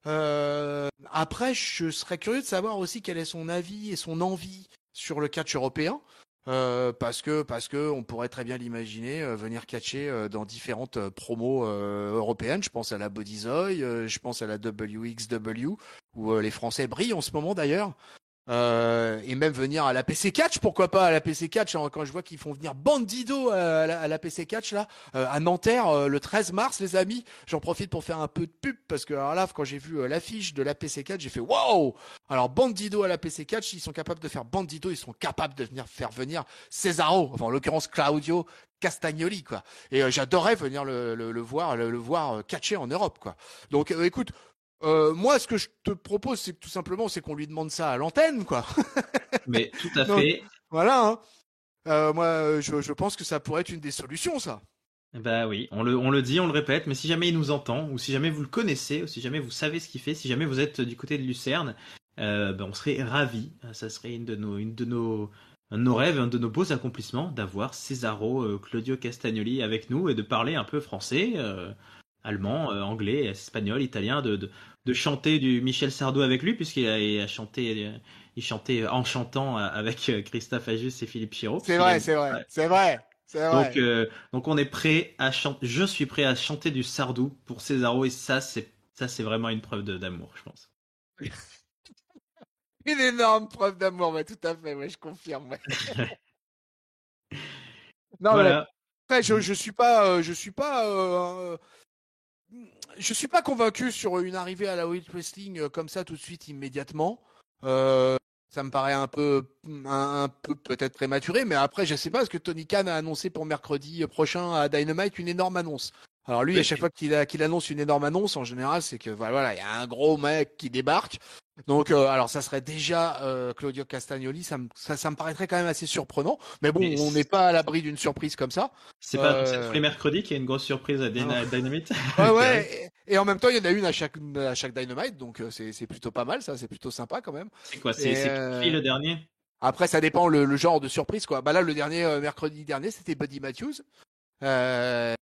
Après, je serais curieux de savoir aussi quel est son avis et son envie sur le catch européen. Parce que on pourrait très bien l'imaginer venir catcher dans différentes promos européennes. Je pense à la Bodyzoy, je pense à la WXW où les Français brillent en ce moment d'ailleurs. Et même venir à la PC Catch, pourquoi pas à la PC Catch, hein, quand je vois qu'ils font venir Bandido à la PC Catch là, à Nanterre le 13 mars, les amis. J'en profite pour faire un peu de pub parce que alors là, quand j'ai vu l'affiche de la PC Catch, j'ai fait waouh. Alors Bandido à la PC Catch, ils sont capables de faire Bandido, ils sont capables de faire venir Cesaro, enfin en l'occurrence Claudio Castagnoli quoi. Et j'adorais venir le voir catcher en Europe quoi. Donc écoute. Moi, ce que je te propose, c'est que tout simplement, c'est qu'on lui demande ça à l'antenne, quoi. Mais tout à Donc, fait. voilà. Hein. Moi, je pense que ça pourrait être une des solutions, ça. Bah oui, on le dit, on le répète, mais si jamais il nous entend, ou si jamais vous le connaissez, ou si jamais vous savez ce qu'il fait, si jamais vous êtes du côté de Lucerne, on serait ravis. Ça serait un de nos rêves, un de nos beaux accomplissements d'avoir Cesaro Claudio Castagnoli avec nous et de parler un peu français, allemand, anglais, espagnol, italien, de chanter du Michel Sardou avec lui, il chantait en chantant avec Christophe Ajus et Philippe Chiraud. C'est vrai, c'est vrai, Ouais. c'est vrai. C'est vrai. Donc on est prêt à chanter. Je suis prêt à chanter du Sardou pour Cesaro et ça c'est vraiment une preuve d'amour, je pense. Une énorme preuve d'amour, ouais, tout à fait, ouais, je confirme. Ouais. Non, mais Voilà. après, je suis pas convaincu sur une arrivée à la Elite Wrestling comme ça tout de suite immédiatement. Ça me paraît un peu peut-être prématuré, mais après je sais pas, parce que Tony Khan a annoncé pour mercredi prochain à Dynamite une énorme annonce. Alors lui, à Oui. chaque fois qu'il annonce une énorme annonce, en général, c'est que voilà, il y a un gros mec qui débarque. Donc alors ça serait déjà Claudio Castagnoli, ça me paraîtrait quand même assez surprenant. Mais bon, Mais on n'est pas à l'abri d'une surprise comme ça. c'est tous les mercredis qu'il y a une grosse surprise à Dynamite. Ouais, C'est vrai. ouais. Et en même temps, il y en a une à chaque Dynamite, donc c'est plutôt pas mal, ça, c'est plutôt sympa quand même. C'est quoi? Et C'est qui le dernier? après, ça dépend le genre de surprise, quoi. Bah là, le dernier mercredi dernier, c'était Buddy Matthews. Euh,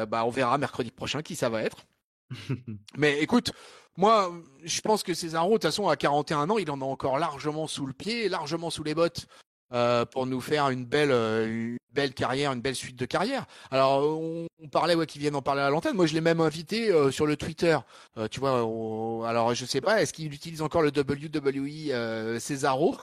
bah on verra mercredi prochain qui ça va être. Mais écoute, moi, je pense que Cesaro, de toute façon, à 41 ans, il en a encore largement sous le pied, largement sous les bottes. Pour nous faire une belle carrière, une belle suite de carrière. Alors on parlait qu'ils viennent en parler à l'antenne. Moi je l'ai même invité sur le Twitter. Tu vois, alors je sais pas, est-ce qu'il utilise encore le WWE Cesaro?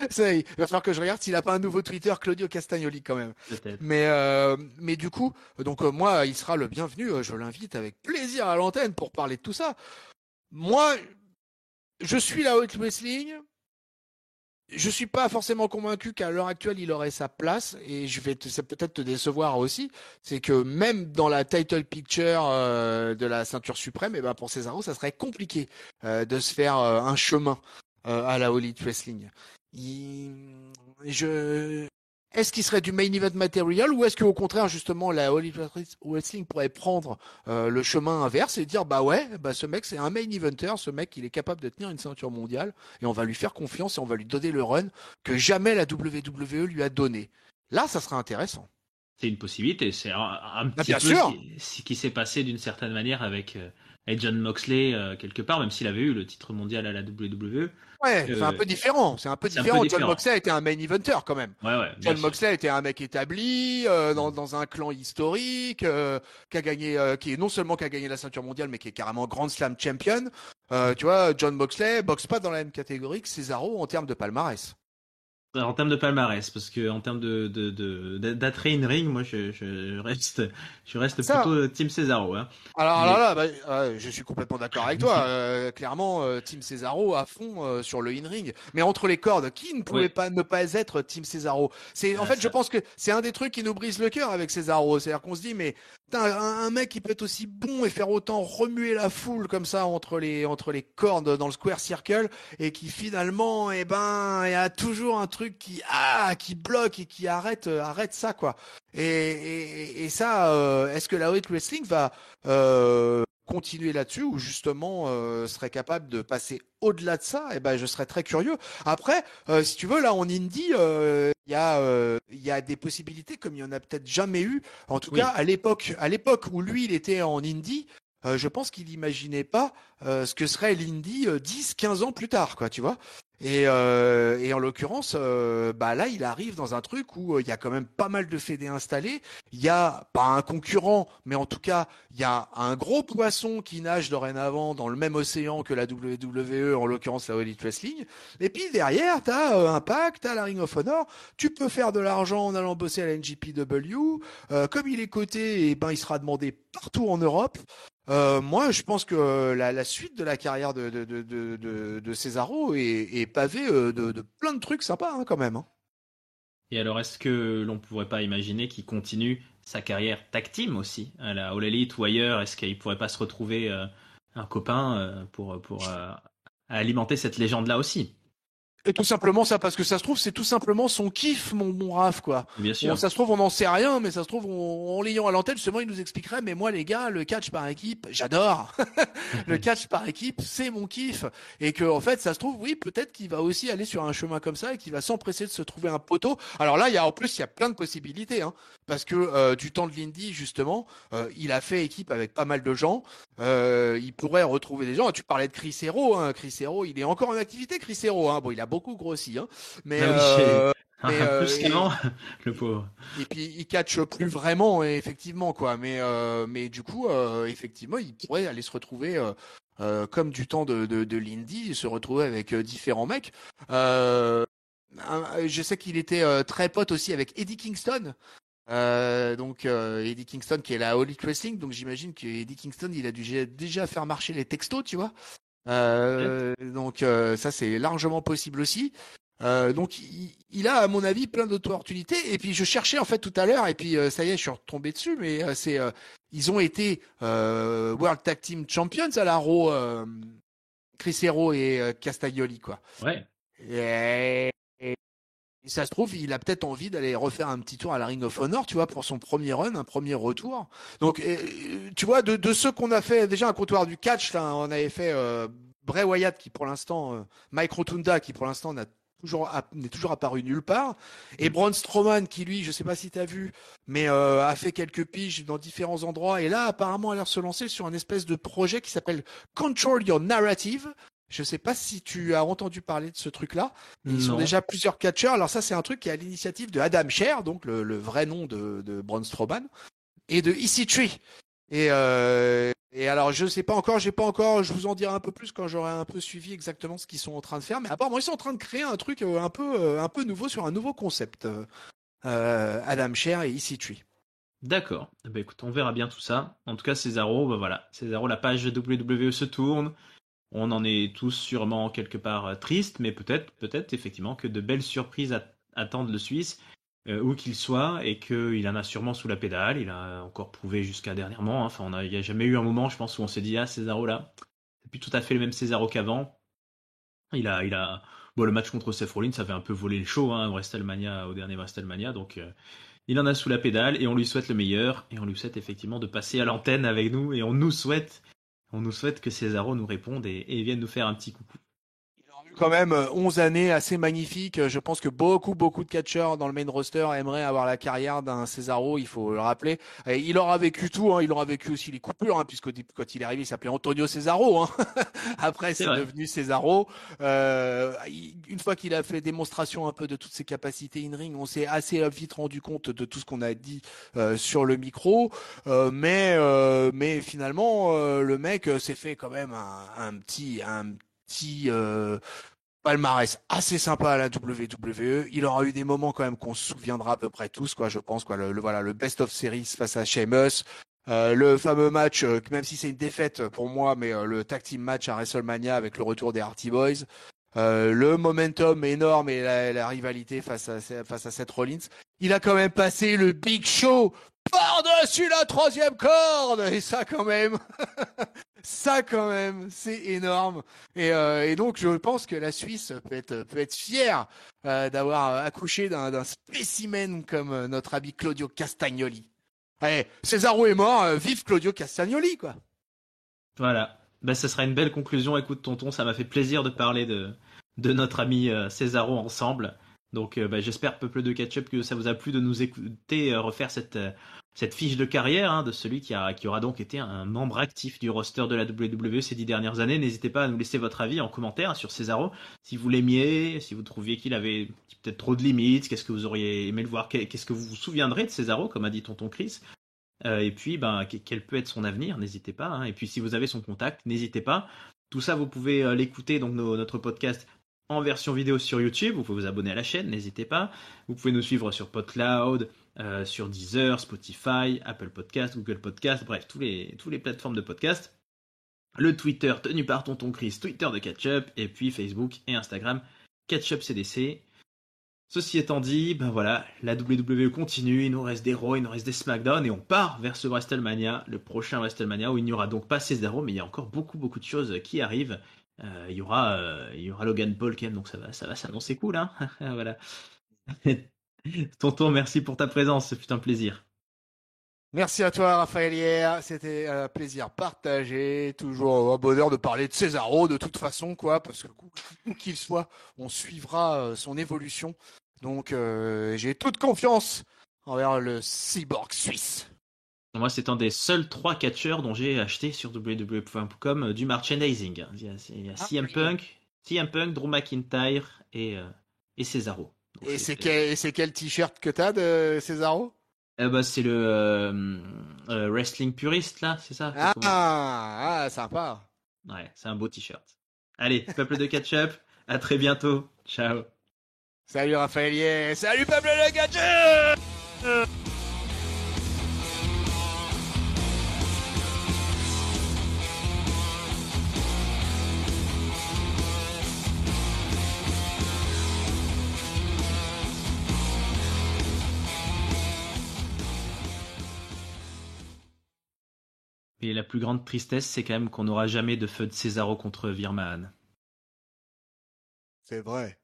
Ça, il va falloir que je regarde s'il a pas un nouveau Twitter Claudio Castagnoli quand même. Peut-être. Mais du coup, donc moi il sera le bienvenu. Je l'invite avec plaisir à l'antenne pour parler de tout ça. Moi, je suis la Hot Wrestling. Je suis pas forcément convaincu qu'à l'heure actuelle il aurait sa place et ça peut-être te décevoir aussi, c'est que même dans la title picture de la ceinture suprême, et ben pour Cesaro ça serait compliqué de se faire un chemin à la All Elite Wrestling. Il... Je Est-ce qu'il serait du main event material ou est-ce qu'au contraire justement la All Elite Wrestling pourrait prendre le chemin inverse et dire bah ouais, bah ce mec c'est un main eventer, ce mec il est capable de tenir une ceinture mondiale et on va lui faire confiance et on va lui donner le run que jamais la WWE lui a donné. Là, ça serait intéressant. C'est une possibilité. C'est un Ah, petit bien peu sûr. ce qui s'est passé d'une certaine manière avec John Moxley quelque part, même s'il avait eu le titre mondial à la WWE. Ouais, c'est un peu différent. C'est un peu C'est un différent. peu John différent. Moxley était un main eventer quand même. Ouais, bien John sûr. Moxley était un mec établi dans un clan historique qui a gagné, qui est non seulement qui a gagné la ceinture mondiale, mais qui est carrément Grand Slam champion. Tu vois, John Moxley boxe pas dans la même catégorie que Cesaro en termes de palmarès. En termes de palmarès, parce que en termes d'attrait in ring, moi je reste Ça, plutôt Team Cesaro. Hein. alors Mais là, je suis complètement d'accord avec toi. Clairement, Team Cesaro à fond sur le in-ring. Mais entre les cordes, qui ne pouvait ouais, pas ne pas être Team Cesaro? En fait, je ça, pense que c'est un des trucs qui nous brise le cœur avec Cesaro. C'est-à-dire qu'on se dit, mais putain, un mec qui peut être aussi bon et faire autant remuer la foule comme ça entre les cordes dans le square circle et qui finalement, eh ben, il y a toujours un truc qui bloque et qui arrête ça quoi. Et ça, est-ce que la Elite Wrestling va continuer là-dessus ou justement serait capable de passer au-delà de ça? Et ben, je serais très curieux. Après, si tu veux, là en indie, il y a des possibilités comme il y en a peut-être jamais eu. En tout cas, oui, à l'époque où lui, il était en indie. Je pense qu'il n'imaginait pas ce que serait l'indie 10, 15 ans plus tard, quoi, tu vois. Et en l'occurrence, bah là, il arrive dans un truc où il y a quand même pas mal de fédés installés. Il y a pas un concurrent, mais en tout cas, il y a un gros poisson qui nage dorénavant dans le même océan que la WWE, en l'occurrence la All Elite Wrestling. Et puis derrière, t'as Impact, t'as la Ring of Honor. Tu peux faire de l'argent en allant bosser à la NJPW. Comme il est coté, et ben il sera demandé partout en Europe. Moi, je pense que la suite de la carrière de Cesaro est pavée de plein de trucs sympas hein, quand même. Hein. Et alors, est-ce que l'on pourrait pas imaginer qu'il continue sa carrière tag team aussi, à la All Elite ou ailleurs? Est-ce qu'il pourrait pas se retrouver un copain pour alimenter cette légende-là aussi? Et tout simplement ça, parce que ça se trouve, c'est tout simplement son kiff, mon Raph, quoi. Bien Bon, sûr. ça se trouve, on n'en sait rien, mais ça se trouve, en l'ayant à l'antenne, justement, il nous expliquerait, mais moi, les gars, le catch par équipe, j'adore. Le catch par équipe, c'est mon kiff. Et que, en fait, ça se trouve, oui, peut-être qu'il va aussi aller sur un chemin comme ça et qu'il va s'empresser de se trouver un poteau. Alors là, en plus, il y a plein de possibilités, hein. Parce que, du temps de l'Indie, justement, il a fait équipe avec pas mal de gens. Il pourrait retrouver des gens. Tu parlais de Chris Hero, hein. Chris Hero, il est encore en activité, Chris Hero, hein. Bon, il a beaucoup grossi, hein. Mais, Ah oui, plus et, qu'avant, le pauvre. et puis il catch plus vraiment, effectivement, quoi. Mais du coup, effectivement, il pourrait aller se retrouver comme du temps de l'Indie, se retrouver avec différents mecs. Je sais qu'il était très pote aussi avec Eddie Kingston. Donc Eddie Kingston qui est la All Elite Wrestling, donc j'imagine que Eddie Kingston il a dû déjà faire marcher les textos, tu vois. Donc ça c'est largement possible aussi. Donc il a à mon avis plein d'opportunités. Et puis je cherchais en fait tout à l'heure et puis ça y est je suis retombé dessus, mais ils ont été World Tag Team Champions à la Raw, Chris Hero et Castagnoli quoi. Ouais. Et ça se trouve, il a peut-être envie d'aller refaire un petit tour à la Ring of Honor, tu vois, pour son premier run, un premier retour. Donc, tu vois, de ceux qu'on a fait déjà un comptoir du catch, là, on avait fait Bray Wyatt qui pour l'instant, Mike Rotunda qui pour l'instant n'est toujours apparu nulle part, et Braun Strowman qui lui, je sais pas si tu as vu, mais a fait quelques piges dans différents endroits, et là apparemment a l'air de se lancer sur un espèce de projet qui s'appelle Control Your Narrative. Je sais pas si tu as entendu parler de ce truc-là. Ils sont Non. déjà plusieurs catcheurs. Alors ça, c'est un truc qui est à l'initiative de Adam Scherr, donc le vrai nom de Braun Strowman, et de EC3. Et alors, je sais pas encore, je vous en dirai un peu plus quand j'aurai un peu suivi exactement ce qu'ils sont en train de faire. Mais apparemment, ils sont en train de créer un truc un peu nouveau sur un nouveau concept. Adam Scherr et EC3. D'accord. Eh ben, écoute, on verra bien tout ça. En tout cas, Cesaro, bah voilà. Cesaro, la page WWE se tourne. On en est tous sûrement quelque part tristes, mais peut-être effectivement que de belles surprises attendent le Suisse, où qu'il soit, et qu'il en a sûrement sous la pédale. Il a encore prouvé jusqu'à dernièrement. Hein. Enfin, il n'y a jamais eu un moment, je pense, où on s'est dit, ah, Cesaro là, c'est plus tout à fait le même Cesaro qu'avant. Bon, le match contre Seth Rollins, ça avait un peu volé le show, hein, au dernier WrestleMania, donc il en a sous la pédale, et on lui souhaite le meilleur, et on lui souhaite effectivement de passer à l'antenne avec nous, et on nous souhaite que Cesaro nous réponde et vienne nous faire un petit coucou. Il aura eu quand même 11 années assez magnifiques. Je pense que beaucoup de catcheurs dans le main roster aimeraient avoir la carrière d'un Cesaro, il faut le rappeler. Et il aura vécu tout, hein. Il aura vécu aussi les coupures, hein, puisque quand il est arrivé, il s'appelait Antonio Cesaro. Hein. Après, c'est devenu Cesaro. Une fois qu'il a fait démonstration un peu de toutes ses capacités in-ring, on s'est assez vite rendu compte de tout ce qu'on a dit sur le micro. Mais finalement, le mec s'est fait quand même un petit palmarès assez sympa à la WWE. Il aura eu des moments quand même qu'on se souviendra à peu près tous, quoi, je pense, quoi. Voilà, le best of series face à Sheamus. Le fameux match, même si c'est une défaite pour moi, mais le tag team match à WrestleMania avec le retour des Hardy Boys. Le momentum énorme et la rivalité face à Seth Rollins. Il a quand même passé le Big Show par-dessus la troisième corde. Et ça quand même, c'est énorme. Et donc je pense que la Suisse peut être fière d'avoir accouché d'un spécimen comme notre ami Claudio Castagnoli. Allez, Cesaro est mort, vive Claudio Castagnoli, quoi. Voilà. Ben, ce sera une belle conclusion. Écoute, tonton, ça m'a fait plaisir de parler de notre ami Cesaro ensemble. Donc, j'espère, peuple de Ketchup, que ça vous a plu de nous écouter refaire cette cette fiche de carrière de celui qui aura donc été un membre actif du roster de la WWE ces 10 dernières années. N'hésitez pas à nous laisser votre avis en commentaire sur Cesaro, si vous l'aimiez, si vous trouviez qu'il avait peut-être trop de limites, qu'est-ce que vous auriez aimé le voir, qu'est-ce que vous vous souviendrez de Cesaro, comme a dit tonton Chris. Et puis, quel peut être son avenir, n'hésitez pas. Et puis, si vous avez son contact, n'hésitez pas. Tout ça, vous pouvez l'écouter, donc notre podcast en version vidéo sur YouTube. Vous pouvez vous abonner à la chaîne, n'hésitez pas. Vous pouvez nous suivre sur PodCloud, sur Deezer, Spotify, Apple Podcast, Google Podcast, bref, tous les plateformes de podcast. Le Twitter tenu par tonton Chris, Twitter de Catch-Up, et puis Facebook et Instagram, Catch-Up CDC. Ceci étant dit, voilà, la WWE continue, il nous reste des Raw, il nous reste des SmackDown, et on part vers ce WrestleMania, le prochain WrestleMania, où il n'y aura donc pas Cesaro, mais il y a encore beaucoup de choses qui arrivent. Il y aura Logan Paul quand même, donc ça va s'annoncer cool, hein. Voilà. Tonton, merci pour ta présence, ce fut un plaisir. Merci à toi, Raphaël Hier. C'était un plaisir partagé. Toujours un bonheur de parler de Cesaro, de toute façon, quoi, parce que où qu'il soit, on suivra son évolution. Donc, j'ai toute confiance envers le cyborg suisse. Moi, c'est un des seuls 3 catcheurs dont j'ai acheté sur www.com du merchandising. Il y a CM Punk, Drew McIntyre et Cesaro. Donc, c'est quel t-shirt que t'as de Cesaro? C'est le wrestling puriste, là, c'est ça? Sympa. Ouais, c'est un beau t-shirt. Allez, peuple de catch-up, à très bientôt. Ciao. Salut Raphaël. Salut peuple de catch-up. Et la plus grande tristesse, c'est quand même qu'on n'aura jamais de feu de Cesaro contre Virman. C'est vrai.